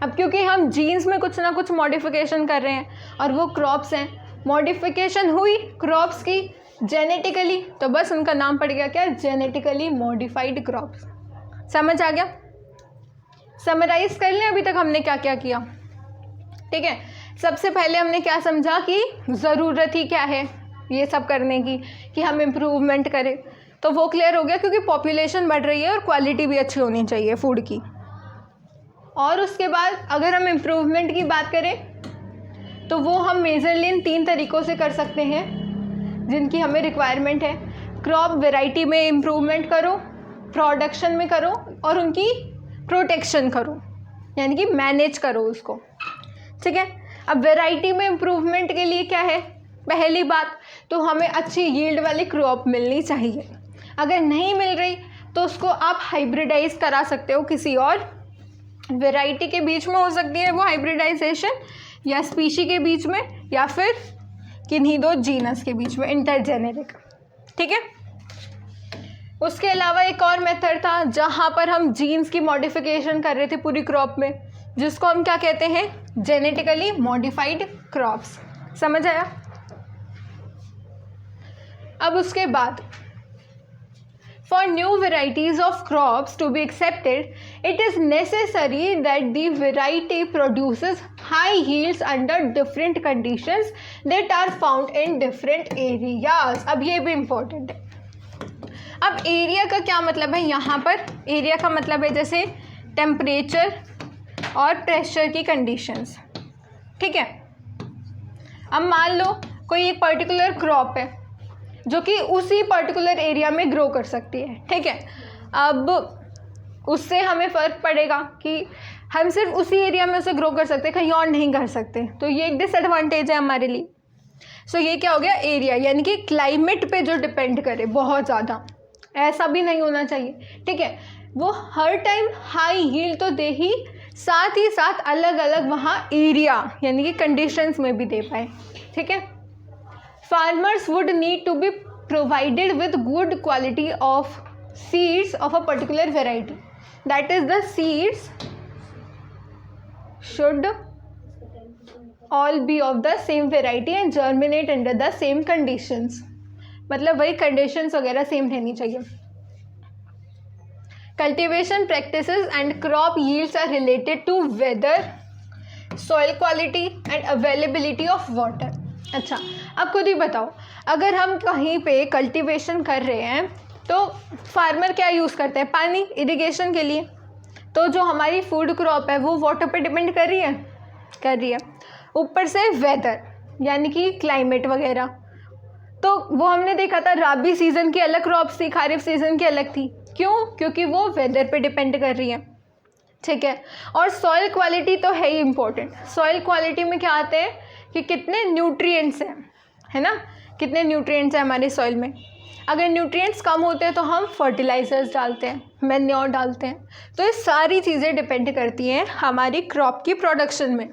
अब क्योंकि हम जीन्स में कुछ ना कुछ मॉडिफिकेशन कर रहे हैं और वो क्रॉप्स हैं, मॉडिफिकेशन हुई क्रॉप्स की जेनेटिकली, तो बस उनका नाम पड़ गया क्या, जेनेटिकली मॉडिफाइड क्रॉप्स। समझ आ गया? समराइज कर लें अभी तक हमने क्या क्या किया। ठीक है, सबसे पहले हमने क्या समझा कि ज़रूरत ही क्या है ये सब करने की, कि हम इम्प्रूवमेंट करें, तो वो क्लियर हो गया क्योंकि पॉपुलेशन बढ़ रही है और क्वालिटी भी अच्छी होनी चाहिए फूड की। और उसके बाद अगर हम इम्प्रूवमेंट की बात करें तो वो हम मेजरली इन 3 तरीक़ों से कर सकते हैं जिनकी हमें रिक्वायरमेंट है। क्रॉप वैरायटी में इम्प्रूवमेंट करो, प्रोडक्शन में करो और उनकी प्रोटेक्शन करो, यानी कि मैनेज करो उसको। ठीक है, अब वैरायटी में इम्प्रूवमेंट के लिए क्या है, पहली बात तो हमें अच्छी यील्ड वाली क्रॉप मिलनी चाहिए। अगर नहीं मिल रही तो उसको आप हाइब्रिडाइज करा सकते हो, किसी और वैरायटी के बीच में हो सकती है वो हाइब्रिडाइजेशन, या स्पीशी के बीच में, या फिर किन्हीं 2 जीनस के बीच में, इंटरजेनेरिक। ठीक है, उसके अलावा एक और मेथड था जहाँ पर हम जीन्स की मॉडिफिकेशन कर रहे थे पूरी क्रॉप में, जिसको हम क्या कहते हैं, जेनेटिकली मॉडिफाइड क्रॉप्स। समझ आया? अब उसके बाद for new varieties of crops to be accepted, it is necessary that the variety produces high yields under different conditions that are found in different areas. अब ये भी important है। अब एरिया का क्या मतलब है, यहाँ पर एरिया का मतलब है जैसे टेम्परेचर और प्रेशर की कंडीशंस। ठीक है, अब मान लो कोई एक पर्टिकुलर क्रॉप है जो कि उसी पर्टिकुलर एरिया में ग्रो कर सकती है। ठीक है, अब उससे हमें फ़र्क पड़ेगा कि हम सिर्फ उसी एरिया में उसे ग्रो कर सकते हैं, कहीं और नहीं कर सकते, तो ये एक डिसएडवांटेज है हमारे लिए। सो ये क्या हो गया, एरिया, यानी कि क्लाइमेट पे जो डिपेंड करे बहुत ज़्यादा, ऐसा भी नहीं होना चाहिए। ठीक है, वो हर टाइम हाई यील्ड तो दे ही, साथ ही साथ अलग अलग वहाँ एरिया यानी कि कंडीशंस में भी दे पाए। ठीक है, farmers would need to be provided with good quality of seeds of a particular variety, that is the seeds should all be of the same variety and germinate under the same conditions, मतलब वही conditions वगैरह same रहनी चाहिए। cultivation practices and crop yields are related to weather, soil quality and availability of water। अच्छा, अब खुद ही बताओ, अगर हम कहीं पे कल्टीवेशन कर रहे हैं तो फार्मर क्या यूज़ करते हैं, पानी, इरिगेशन के लिए। तो जो हमारी फूड क्रॉप है वो वाटर पे डिपेंड कर रही है। ऊपर से वेदर यानी कि क्लाइमेट वगैरह, तो वो हमने देखा था राबी सीज़न की अलग क्रॉप्स थी, खारिफ सीज़न की अलग थी। क्यों? क्योंकि वो वेदर पे डिपेंड कर रही है। ठीक है, और सॉइल क्वालिटी तो है ही इम्पोर्टेंट। सॉइल क्वालिटी में क्या आते हैं कि कितने न्यूट्रिएंट्स हैं, है ना, कितने न्यूट्रिएंट्स हैं हमारे सॉइल में। अगर न्यूट्रिएंट्स कम होते हैं तो हम फर्टिलाइजर्स डालते हैं, मैन्योर डालते हैं। तो ये सारी चीज़ें डिपेंड करती हैं हमारी क्रॉप की प्रोडक्शन में।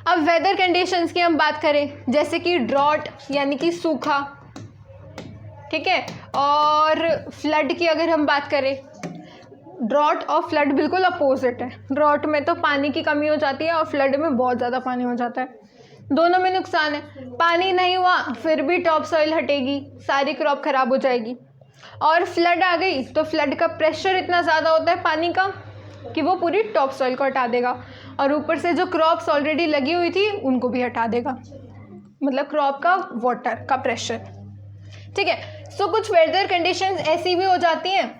अब वेदर कंडीशंस की हम बात करें, जैसे कि ड्रॉट यानी कि सूखा, ठीक है, और फ्लड की अगर हम बात करें, ड्रॉट और फ्लड बिल्कुल अपोजिट है। ड्रॉट में तो पानी की कमी हो जाती है और फ्लड में बहुत ज़्यादा पानी हो जाता है। दोनों में नुकसान है, पानी नहीं हुआ फिर भी टॉप सॉइल हटेगी, सारी क्रॉप ख़राब हो जाएगी। और फ्लड आ गई तो फ्लड का प्रेशर इतना ज़्यादा होता है पानी का कि वो पूरी टॉप सॉइल को हटा देगा, और ऊपर से जो क्रॉप्स ऑलरेडी लगी हुई थी उनको भी हटा देगा, मतलब क्रॉप का वाटर का प्रेशर। ठीक है, सो कुछ वेदर कंडीशंस ऐसी भी हो जाती हैं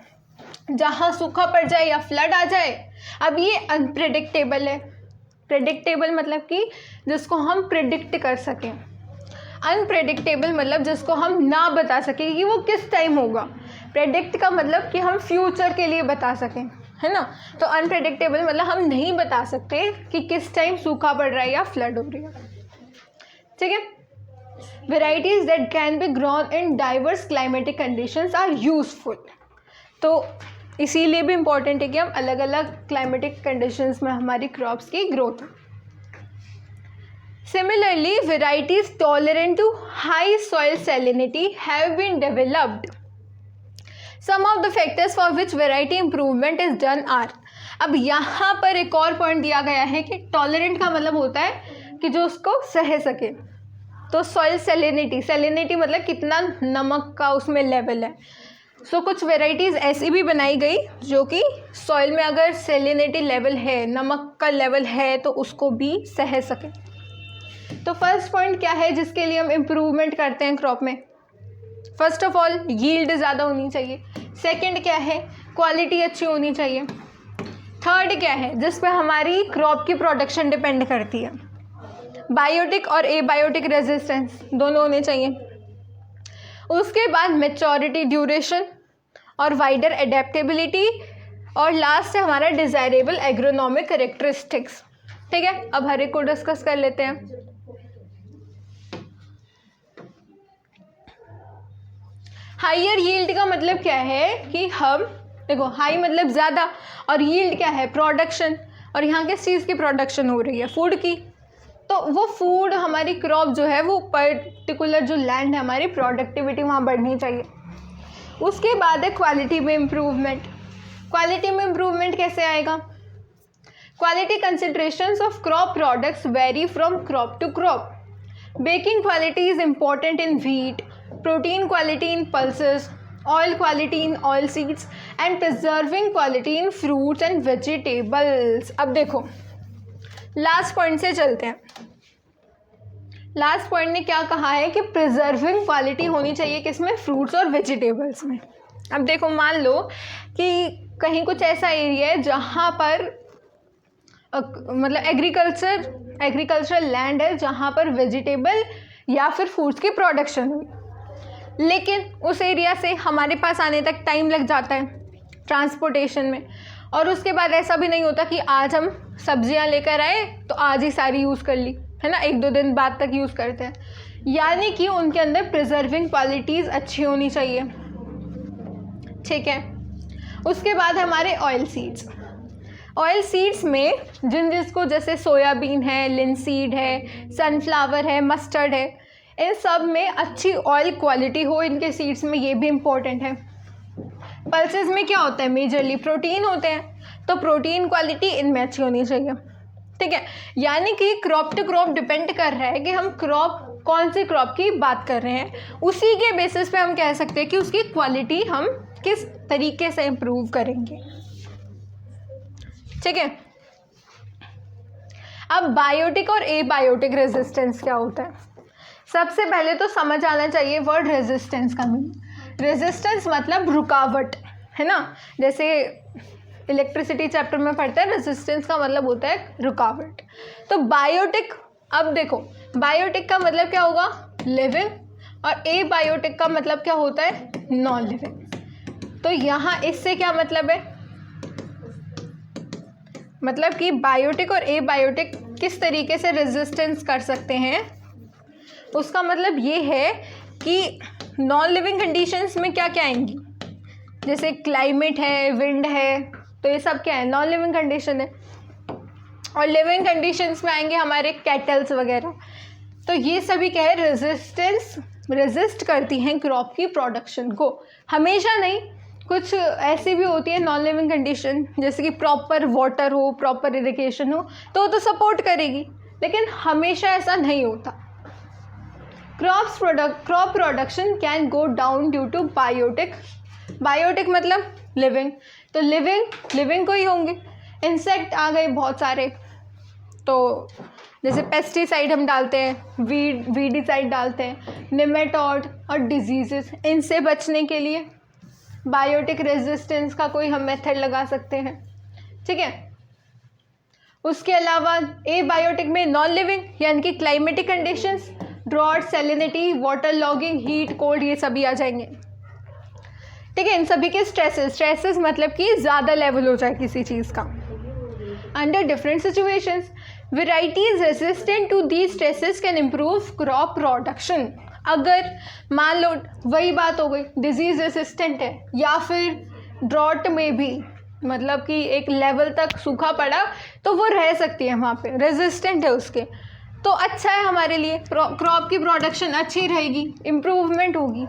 जहाँ सूखा पड़ जाए या फ्लड आ जाए। अब ये अनप्रेडिक्टेबल है। प्रेडिक्टेबल मतलब कि जिसको हम प्रिडिक्ट कर सकें, अनप्रेडिक्टेबल मतलब जिसको हम ना बता सकें कि वो किस टाइम होगा। प्रेडिक्ट का मतलब कि हम फ्यूचर के लिए बता सकें, है ना। तो अनप्रेडिक्टेबल मतलब हम नहीं बता सकते कि किस टाइम सूखा पड़ रहा है या फ्लड हो रही है। ठीक है, varieties that can be grown in diverse climatic conditions are useful. तो इसीलिए भी इम्पॉर्टेंट है कि हम अलग अलग क्लाइमेटिक कंडीशंस में हमारी क्रॉप्स की ग्रोथ हो। Similarly, varieties tolerant to high soil salinity have been developed. Some of the factors for which variety improvement is done are, अब यहाँ पर एक और पॉइंट दिया गया है कि टॉलरेंट का मतलब होता है कि जो उसको सह सके। तो सॉइल सैलिनिटी, सैलिनिटी मतलब कितना नमक का उसमें लेवल है। सो कुछ वेराइटीज़ ऐसी भी बनाई गई जो कि सॉइल में अगर सेलिनिटी लेवल है, नमक का लेवल है, तो उसको भी सह सके। तो फर्स्ट पॉइंट क्या है जिसके लिए हम इम्प्रूवमेंट करते हैं क्रॉप में? फर्स्ट ऑफ ऑल यील्ड ज़्यादा होनी चाहिए। सेकंड क्या है? क्वालिटी अच्छी होनी चाहिए। थर्ड क्या है जिस पे हमारी क्रॉप की प्रोडक्शन डिपेंड करती है? बायोटिक और एबायोटिक रेजिस्टेंस दोनों होने चाहिए। उसके बाद मैच्योरिटी, ड्यूरेशन और वाइडर एडेप्टेबिलिटी, और लास्ट है हमारा डिज़ायरेबल एग्रोनॉमिक कैरेक्टरिस्टिक्स। ठीक है, अब हर एक को डिस्कस कर लेते हैं। हाइयर यील्ड का मतलब क्या है कि हम देखो, हाई मतलब ज़्यादा, और यील्ड क्या है? प्रोडक्शन। और यहाँ किस चीज़ की प्रोडक्शन हो रही है? फूड की। तो वो फूड, हमारी क्रॉप जो है वो पर्टिकुलर जो लैंड है हमारी, प्रोडक्टिविटी वहाँ बढ़नी चाहिए। उसके बाद है क्वालिटी में इम्प्रूवमेंट। क्वालिटी में इम्प्रूवमेंट कैसे आएगा? Quality considerations of crop products vary from crop to crop. Baking quality is important in wheat, protein quality in pulses, oil quality in oil seeds and preserving quality in fruits and vegetables. अब देखो, last point से चलते हैं। Last point ने क्या कहा है कि प्रिजर्विंग क्वालिटी होनी चाहिए किसमें? फ्रूट्स और वेजिटेबल्स में। अब देखो, मान लो कि कहीं कुछ ऐसा एरिया है जहाँ पर मतलब एग्रीकल्चरल लैंड है जहाँ पर वेजिटेबल या फिर फ्रूट्स की प्रोडक्शन हुई, लेकिन उस एरिया से हमारे पास आने तक टाइम लग जाता है ट्रांसपोर्टेशन में। और उसके बाद ऐसा भी नहीं होता कि आज हम सब्जियां लेकर आए तो आज ही सारी यूज़ कर ली, है ना, 1-2 दिन बाद तक यूज़ करते हैं। यानी कि उनके अंदर प्रिजर्विंग क्वालिटीज़ अच्छी होनी चाहिए। ठीक है, उसके बाद हमारे ऑयल सीड्स। ऑयल सीड्स में जिसको जैसे सोयाबीन है, लिनसीड है, सनफ्लावर है, मस्टर्ड है, इन सब में अच्छी ऑयल क्वालिटी हो इनके सीड्स में, ये भी इम्पोर्टेंट है। पल्सेस में क्या होता है? मेजरली प्रोटीन होते हैं, तो प्रोटीन क्वालिटी इनमें अच्छी होनी चाहिए। ठीक है, यानी कि क्रॉप टू क्रॉप डिपेंड कर रहा है कि हम क्रॉप, कौन सी क्रॉप की बात कर रहे हैं, उसी के बेसिस पे हम कह सकते हैं कि उसकी क्वालिटी हम किस तरीके से इम्प्रूव करेंगे। ठीक है, अब बायोटिक और एबायोटिक रेजिस्टेंस क्या होता है? सबसे पहले तो समझ आना चाहिए वर्ड रेजिस्टेंस का मीनिंग। रेजिस्टेंस मतलब रुकावट, है ना, जैसे इलेक्ट्रिसिटी चैप्टर में पढ़ते हैं, रेजिस्टेंस का मतलब होता है रुकावट। तो बायोटिक, अब देखो, बायोटिक का मतलब क्या होगा? लिविंग, और एबायोटिक का मतलब क्या होता है? Non living. तो यहाँ इससे क्या मतलब है? मतलब कि बायोटिक और एबायोटिक किस तरीके से रेजिस्टेंस कर सकते हैं, उसका मतलब ये है कि नॉन लिविंग कंडीशंस में क्या क्या आएंगी, जैसे क्लाइमेट है, विंड है, तो ये सब क्या है? नॉन लिविंग कंडीशन है। और लिविंग कंडीशंस में आएंगे हमारे कैटल्स वगैरह। तो ये सभी क्या है? रेजिस्ट करती हैं क्रॉप की प्रोडक्शन को। हमेशा नहीं, कुछ ऐसी भी होती है नॉन लिविंग कंडीशन, जैसे कि प्रॉपर वाटर हो, प्रॉपर इरिगेशन हो, तो सपोर्ट करेगी, लेकिन हमेशा ऐसा नहीं होता। Crop production can go down due to biotic. Biotic मतलब लिविंग, तो लिविंग को ही होंगे। इंसेक्ट आ गए बहुत सारे, तो जैसे पेस्टिसाइड हम डालते हैं, वीडिसाइड डालते हैं, निमेटोड और डिजीजेस, इनसे बचने के लिए बायोटिक रेजिस्टेंस का कोई हम मेथड लगा सकते हैं। ठीक है, उसके अलावा एबायोटिक में नॉन लिविंग यानी कि climatic conditions, drought, salinity, water logging, heat, cold, ये सभी आ जाएंगे। ठीक है, इन सभी के स्ट्रेसेस मतलब कि ज़्यादा लेवल हो जाए किसी चीज़ का। Under different situations, varieties resistant to these stresses can improve crop production. अगर मान लो वही बात हो गई, डिजीज रेसिस्टेंट है, या फिर ड्रॉट में भी मतलब कि एक लेवल तक सूखा पड़ा, तो वो रह सकती है वहाँ पे, रेजिस्टेंट है उसके, तो अच्छा है हमारे लिए, क्रॉप की प्रोडक्शन अच्छी रहेगी, इम्प्रूवमेंट होगी।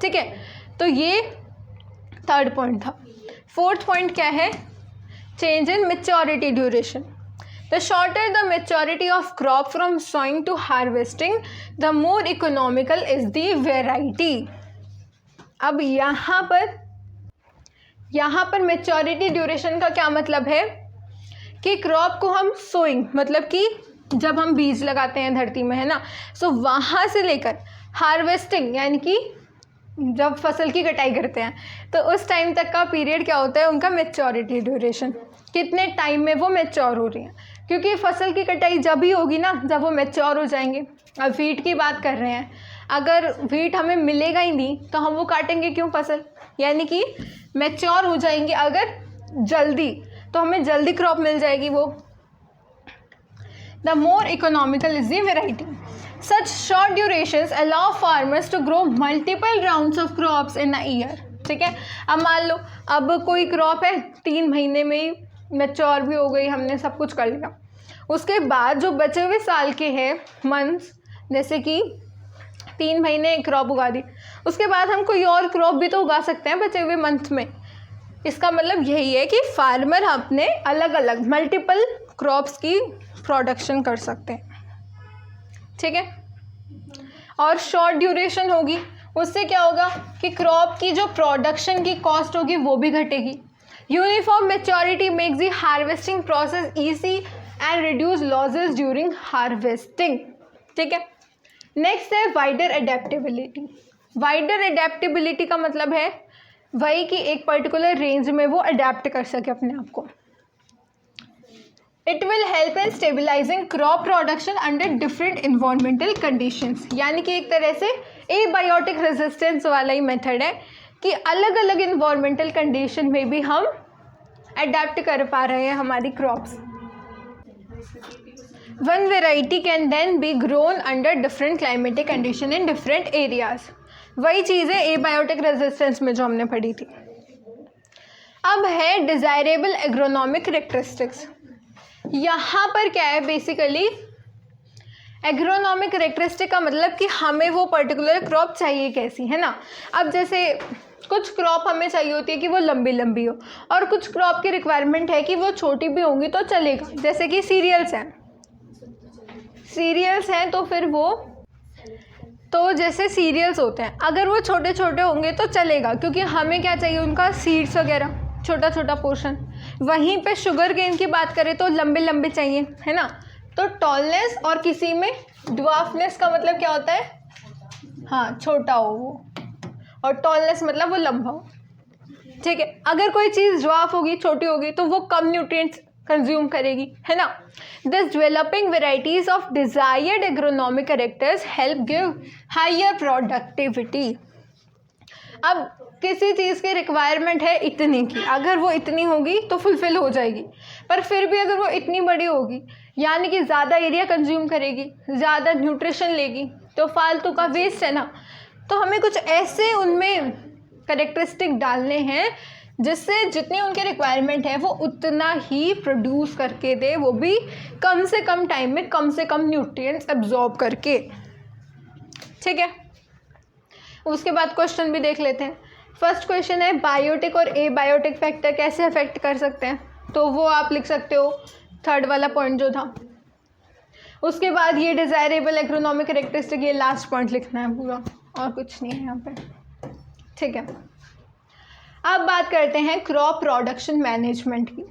ठीक है, तो ये थर्ड पॉइंट था। फोर्थ पॉइंट क्या है? Change in maturity duration. The shorter the maturity of crop from sowing to harvesting, the more economical is the variety. अब यहाँ पर मैच्योरिटी ड्यूरेशन का क्या मतलब है कि क्रॉप को हम सोइंग मतलब कि जब हम बीज लगाते हैं धरती में, है ना, सो वहाँ से लेकर हार्वेस्टिंग यानी कि जब फसल की कटाई करते हैं तो उस टाइम तक का पीरियड क्या होता है उनका मैच्योरिटी ड्यूरेशन, कितने टाइम में वो मैच्योर हो रही हैं, क्योंकि फसल की कटाई जब ही होगी ना जब वो मैच्योर हो जाएंगे। अब वीट की बात कर रहे हैं, अगर वीट हमें मिलेगा ही नहीं तो हम वो काटेंगे क्यों फसल, यानी कि मैच्योर हो जाएंगे अगर जल्दी तो हमें जल्दी क्रॉप मिल जाएगी वो। The more economical is the variety. Such short durations allow farmers to grow multiple rounds of crops in a year। ठीक है, अब मान लो अब कोई क्रॉप है 3 महीने में ही मैच्योर भी हो गई, हमने सब कुछ कर लिया, उसके बाद जो बचे हुए साल के हैं मंथ्स, जैसे कि 3 महीने क्रॉप उगा दी, उसके बाद हम कोई और क्रॉप भी तो उगा सकते हैं बचे हुए मंथ में। इसका मतलब यही है कि फार्मर अपने अलग अलग मल्टीपल क्रॉप्स की प्रोडक्शन कर सकते हैं। ठीक है, और शॉर्ट ड्यूरेशन होगी उससे क्या होगा कि क्रॉप की जो प्रोडक्शन की कॉस्ट होगी वो भी घटेगी। Uniform maturity makes the harvesting process easy and reduce losses during harvesting. ठीक है, नेक्स्ट है वाइडर एडेप्टेबिलिटी। वाइडर एडेप्टेबिलिटी का मतलब है वही कि एक पर्टिकुलर रेंज में वो अडेप्ट कर सके अपने आप को। It will help in stabilising crop production under different environmental conditions, यानी कि एक तरह से एबायोटिक रेजिस्टेंस वाला ही मेथड है कि अलग अलग इन्वायरमेंटल कंडीशन में भी हम अडेप्ट कर पा रहे हैं हमारी crops. One variety can then be grown under different climatic condition in different areas. वही चीज़ है एबायोटिक रेजिस्टेंस में जो हमने पढ़ी थी। अब है डिज़ायरेबल एग्रोनॉमिक कैरेक्टरिस्टिक्स। यहाँ पर क्या है बेसिकली एग्रोनॉमिक कैरेक्टरिस्टिक का मतलब कि हमें वो पर्टिकुलर क्रॉप चाहिए कैसी, है ना। अब जैसे कुछ क्रॉप हमें चाहिए होती है कि वो लंबी लंबी हो, और कुछ क्रॉप की रिक्वायरमेंट है कि वो छोटी भी होंगी तो चलेगा, जैसे कि सीरियल्स हैं तो फिर वो तो जैसे सीरियल्स होते हैं अगर वो छोटे छोटे होंगे तो चलेगा, क्योंकि हमें क्या चाहिए उनका सीड्स वगैरह छोटा छोटा पोर्शन। वहीं पे शुगर केन की बात करें तो लंबे लंबे चाहिए, है ना। तो टॉलनेस और किसी में ड्वार्फनेस का मतलब क्या होता है, हाँ छोटा हो वो, और टॉलनेस मतलब वो लंबा हो। ठीक है, अगर कोई चीज़ ड्वार्फ होगी छोटी होगी तो वो कम न्यूट्रिएंट्स कंज्यूम करेगी, है ना। This developing varieties of desired agronomic characters help give higher productivity. अब किसी चीज़ की रिक्वायरमेंट है इतनी की, अगर वो इतनी होगी तो फुलफिल हो जाएगी, पर फिर भी अगर वो इतनी बड़ी होगी यानी कि ज़्यादा एरिया कंज्यूम करेगी, ज़्यादा न्यूट्रिशन लेगी, तो फालतू का वेस्ट है ना। तो हमें कुछ ऐसे उनमें कैरेक्टरिस्टिक डालने हैं जिससे जितनी उनकी रिक्वायरमेंट है वो उतना ही प्रोड्यूस करके दे, वो भी कम से कम टाइम में कम से कम न्यूट्रिएंट्स एब्जॉर्ब करके। ठीक है, उसके बाद क्वेश्चन भी देख लेते हैं। फर्स्ट क्वेश्चन है बायोटिक और एबायोटिक फैक्टर कैसे अफेक्ट कर सकते हैं, तो वो आप लिख सकते हो थर्ड वाला पॉइंट जो था। उसके बाद ये डिज़ायरेबल एग्रोनॉमिक कैरेक्टरिस्टिक, ये लास्ट पॉइंट लिखना है पूरा, और कुछ नहीं है यहाँ पे। ठीक है, अब बात करते हैं क्रॉप प्रोडक्शन मैनेजमेंट की।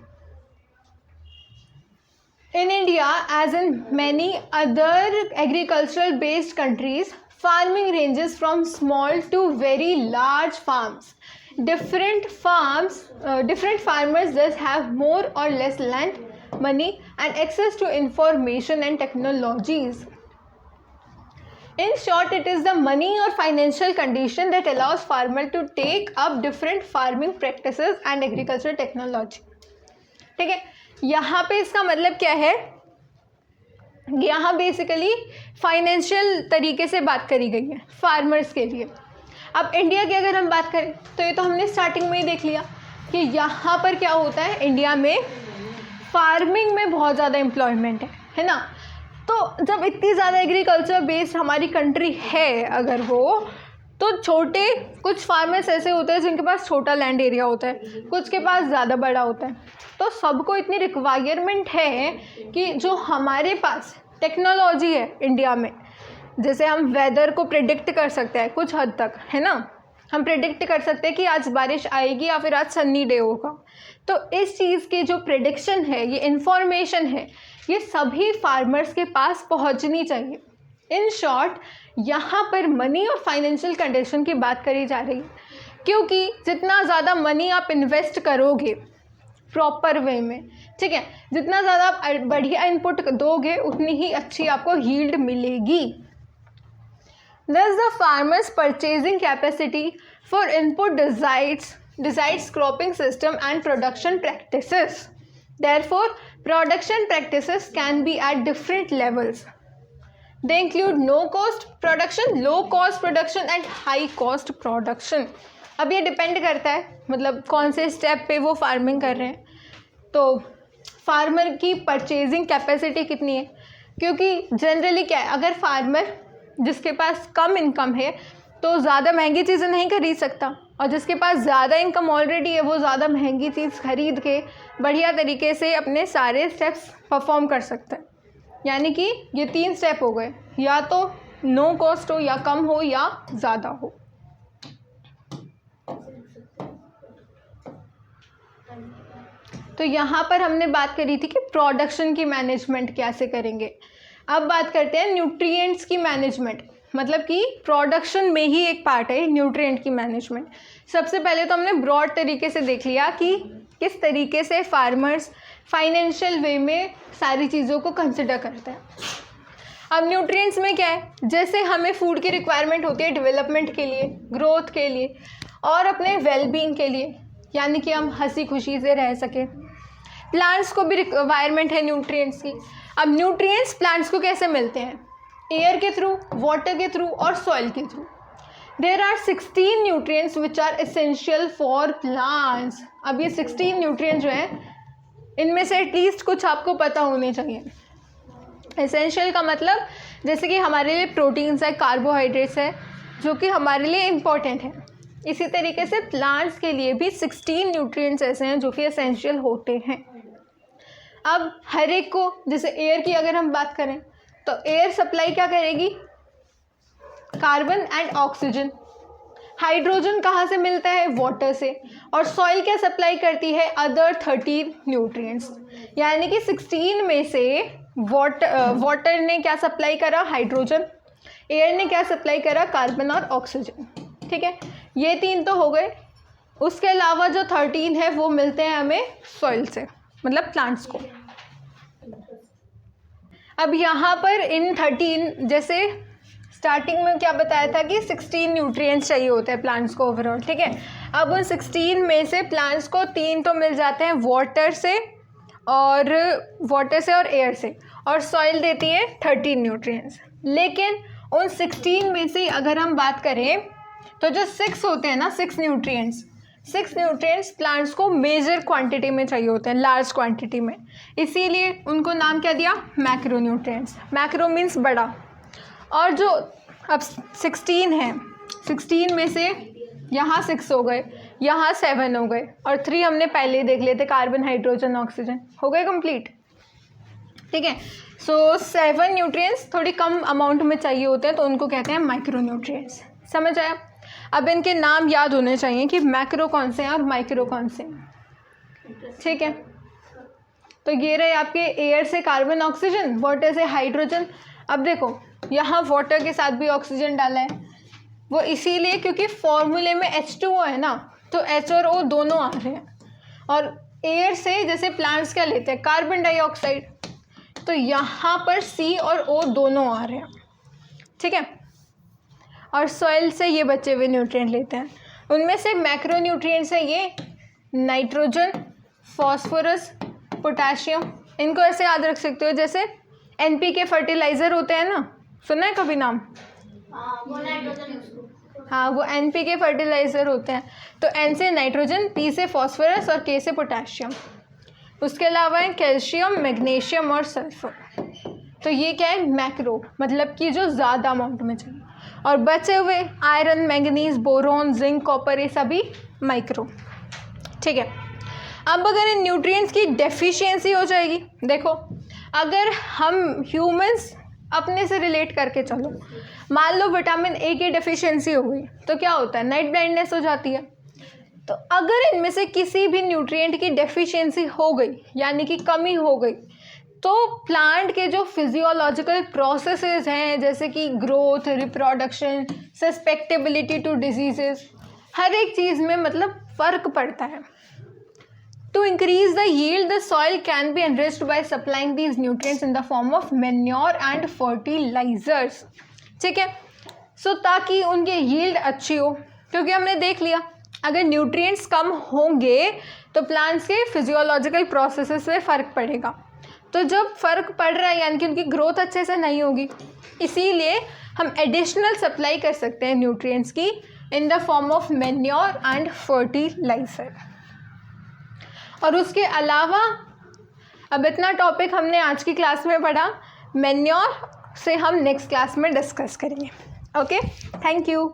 In India as in many other agricultural based countries, farming ranges from small to very large farms. Different farmers thus have more or less land, money and access to information and technologies. In short, it is the money or financial condition that allows farmer to take up different farming practices and agricultural technology. ठीक है, यहाँ पे इसका मतलब क्या है, यहाँ basically financial तरीके से बात करी गई है फार्मर्स के लिए। अब इंडिया की अगर हम बात करें तो ये तो हमने स्टार्टिंग में ही देख लिया कि यहाँ पर क्या होता है, इंडिया में फार्मिंग में बहुत ज़्यादा एम्प्लॉयमेंट है ना। तो जब इतनी ज़्यादा एग्रीकल्चर बेस्ड हमारी कंट्री है अगर वो, तो छोटे कुछ फार्मर्स ऐसे होते हैं जिनके पास छोटा लैंड एरिया होता है, कुछ के पास ज़्यादा बड़ा होता है। तो सबको इतनी रिक्वायरमेंट है कि जो हमारे पास टेक्नोलॉजी है इंडिया में, जैसे हम वेदर को प्रिडिक्ट कर सकते हैं कुछ हद तक, है ना। हम प्रेडिक्ट कर सकते हैं कि आज बारिश आएगी या फिर आज सन्नी डे होगा। तो इस चीज़ की जो प्रेडिक्शन है, ये इंफॉर्मेशन है, ये सभी फार्मर्स के पास पहुंचनी चाहिए। इन शॉर्ट यहाँ पर मनी और फाइनेंशियल कंडीशन की बात करी जा रही है, क्योंकि जितना ज़्यादा मनी आप इन्वेस्ट करोगे प्रॉपर वे में, ठीक है, जितना ज़्यादा आप बढ़िया इनपुट दोगे उतनी ही अच्छी आपको यील्ड मिलेगी। Thus the farmer's purchasing capacity for input decides cropping system and production practices. Therefore, production practices can be at different levels. They include no cost production, low cost production and high cost production. अब ये depend करता है मतलब कौन से step पे वो farming कर रहे हैं। तो फार्मर की परचेजिंग कैपेसिटी कितनी है, क्योंकि जनरली क्या है, अगर फार्मर जिसके पास कम इनकम है तो ज़्यादा महंगी चीज़ें नहीं खरीद सकता, और जिसके पास ज़्यादा इनकम ऑलरेडी है वो ज़्यादा महंगी चीज़ खरीद के बढ़िया तरीके से अपने सारे स्टेप्स परफॉर्म कर सकता है। यानी कि ये 3 स्टेप हो गए, या तो नो कॉस्ट हो, या कम हो, या ज़्यादा हो। तो यहाँ पर हमने बात करी थी कि प्रोडक्शन की मैनेजमेंट कैसे करेंगे। अब बात करते हैं न्यूट्रिएंट्स की मैनेजमेंट, मतलब कि प्रोडक्शन में ही एक पार्ट है न्यूट्रिएंट की मैनेजमेंट। सबसे पहले तो हमने ब्रॉड तरीके से देख लिया कि किस तरीके से फार्मर्स फाइनेंशियल वे में सारी चीज़ों को कंसिडर करते हैं। अब न्यूट्रिएंट्स में क्या है, जैसे हमें फूड की रिक्वायरमेंट होती है डेवलपमेंट के लिए, ग्रोथ के लिए और अपने वेलबींग के लिए, यानी कि हम हंसी खुशी से रह सकें। प्लांट्स को भी रिक्वायरमेंट है न्यूट्रिएंट्स की। अब न्यूट्रिएंट्स प्लांट्स को कैसे मिलते हैं, एयर के थ्रू, वाटर के थ्रू और सॉइल के through. There are 16 nutrients which are essential for plants. अब ये 16 न्यूट्रिएंट्स जो हैं इनमें से एटलीस्ट कुछ आपको पता होने चाहिए। एसेंशियल का मतलब जैसे कि हमारे लिए प्रोटीन्स है, कार्बोहाइड्रेट्स है, जो कि हमारे लिए इम्पॉर्टेंट है। इसी तरीके से प्लांट्स के लिए भी 16 न्यूट्रिएंट्स ऐसे हैं जो कि एसेंशियल होते हैं। अब हर एक को, जैसे एयर की अगर हम बात करें तो एयर सप्लाई क्या करेगी, कार्बन एंड ऑक्सीजन। हाइड्रोजन कहाँ से मिलता है, वाटर से। और सॉइल क्या सप्लाई करती है, अदर 13 न्यूट्रिएंट्स। यानी कि 16 में से वाटर ने क्या सप्लाई करा, हाइड्रोजन। एयर ने क्या सप्लाई करा, कार्बन और ऑक्सीजन। ठीक है, ये 3 तो हो गए। उसके अलावा जो 13 है वो मिलते हैं हमें सॉइल से, मतलब प्लांट्स को। अब यहाँ पर इन 13, जैसे स्टार्टिंग में क्या बताया था कि 16 न्यूट्रिएंट्स चाहिए होते हैं प्लांट्स को ओवरऑल, ठीक है। अब उन 16 में से प्लांट्स को 3 तो मिल जाते हैं वाटर से और एयर से, और सॉइल देती है 13 न्यूट्रिएंट्स। लेकिन उन 16 में से अगर हम बात करें तो जो 6 होते हैं ना, 6 न्यूट्रिएंट्स प्लांट्स को मेजर क्वांटिटी में चाहिए होते हैं, लार्ज क्वांटिटी में। इसीलिए उनको नाम क्या दिया, मैक्रो न्यूट्रिएंट्स। मैक्रो मीन्स बड़ा। और जो अब 16 हैं, 16 में से यहाँ 6 हो गए, यहाँ 7 हो गए, और 3 हमने पहले ही देख लिए थे, कार्बन, हाइड्रोजन, ऑक्सीजन। हो गए कंप्लीट, ठीक है। सो 7 न्यूट्रिएंट्स थोड़ी कम अमाउंट में चाहिए होते हैं, तो उनको कहते हैं माइक्रो न्यूट्रिएंट्स। समझ आया। अब इनके नाम याद होने चाहिए कि मैक्रो कौन से हैं और माइक्रो कौन से हैं, ठीक है। तो ये रहे आपके एयर से कार्बन, ऑक्सीजन, वाटर से हाइड्रोजन। अब देखो यहाँ वाटर के साथ भी ऑक्सीजन डाला है, वो इसीलिए क्योंकि फॉर्मूले में H2O है ना, तो H और O दोनों आ रहे हैं। और एयर से जैसे प्लांट्स क्या लेते हैं, कार्बन डाइऑक्साइड, तो यहाँ पर C और O दोनों आ रहे हैं, ठीक है। और सॉइल से ये बचे हुए न्यूट्रिएंट लेते हैं। उनमें से मैक्रो न्यूट्रिएंट्स है ये नाइट्रोजन, फॉस्फोरस, पोटाशियम। इनको ऐसे याद रख सकते हो जैसे NPK फर्टिलाइज़र होते हैं ना, सुना है कभी नाम? हाँ, वो NPK फर्टिलाइज़र होते हैं। तो N से नाइट्रोजन, P से फॉस्फोरस और K से पोटाशियम। उसके अलावा है कैल्शियम, मैग्नीशियम और सल्फर। तो ये क्या है, मैक्रो, मतलब कि जो ज़्यादा अमाउंट में चाहिए। और बचे हुए iron, manganese, boron, zinc, copper, ये सभी माइक्रो, ठीक है। अब अगर इन न्यूट्रिएंट्स की डेफिशिएंसी हो जाएगी, देखो अगर हम ह्यूमंस अपने से रिलेट करके चलो। मान लो विटामिन ए की डेफिशिएंसी हो गई तो क्या होता है, नाइट ब्लाइंडनेस हो जाती है। तो अगर इनमें से किसी भी न्यूट्रिएंट की डेफिशिएंसी हो गई यानी कि कमी हो गई, तो प्लांट के जो फिजियोलॉजिकल प्रोसेसेस हैं जैसे कि growth, reproduction, susceptibility to diseases, हर एक चीज़ में मतलब फ़र्क पड़ता है। To increase the yield, the soil can be enriched by supplying these nutrients in the form of manure and fertilizers. ठीक है, सो ताकि उनकी yield अच्छी हो, क्योंकि हमने देख लिया अगर न्यूट्रिएंट्स कम होंगे तो प्लांट्स के फिजियोलॉजिकल प्रोसेसेस में फ़र्क पड़ेगा। तो जब फ़र्क पड़ रहा है यानी कि उनकी ग्रोथ अच्छे से नहीं होगी, इसीलिए हम एडिशनल सप्लाई कर सकते हैं न्यूट्रिएंट्स की in the form of manure and fertiliser. और उसके अलावा अब इतना टॉपिक हमने आज की क्लास में पढ़ा, मैन्योर से हम नेक्स्ट क्लास में डिस्कस करेंगे। Okay, thank you.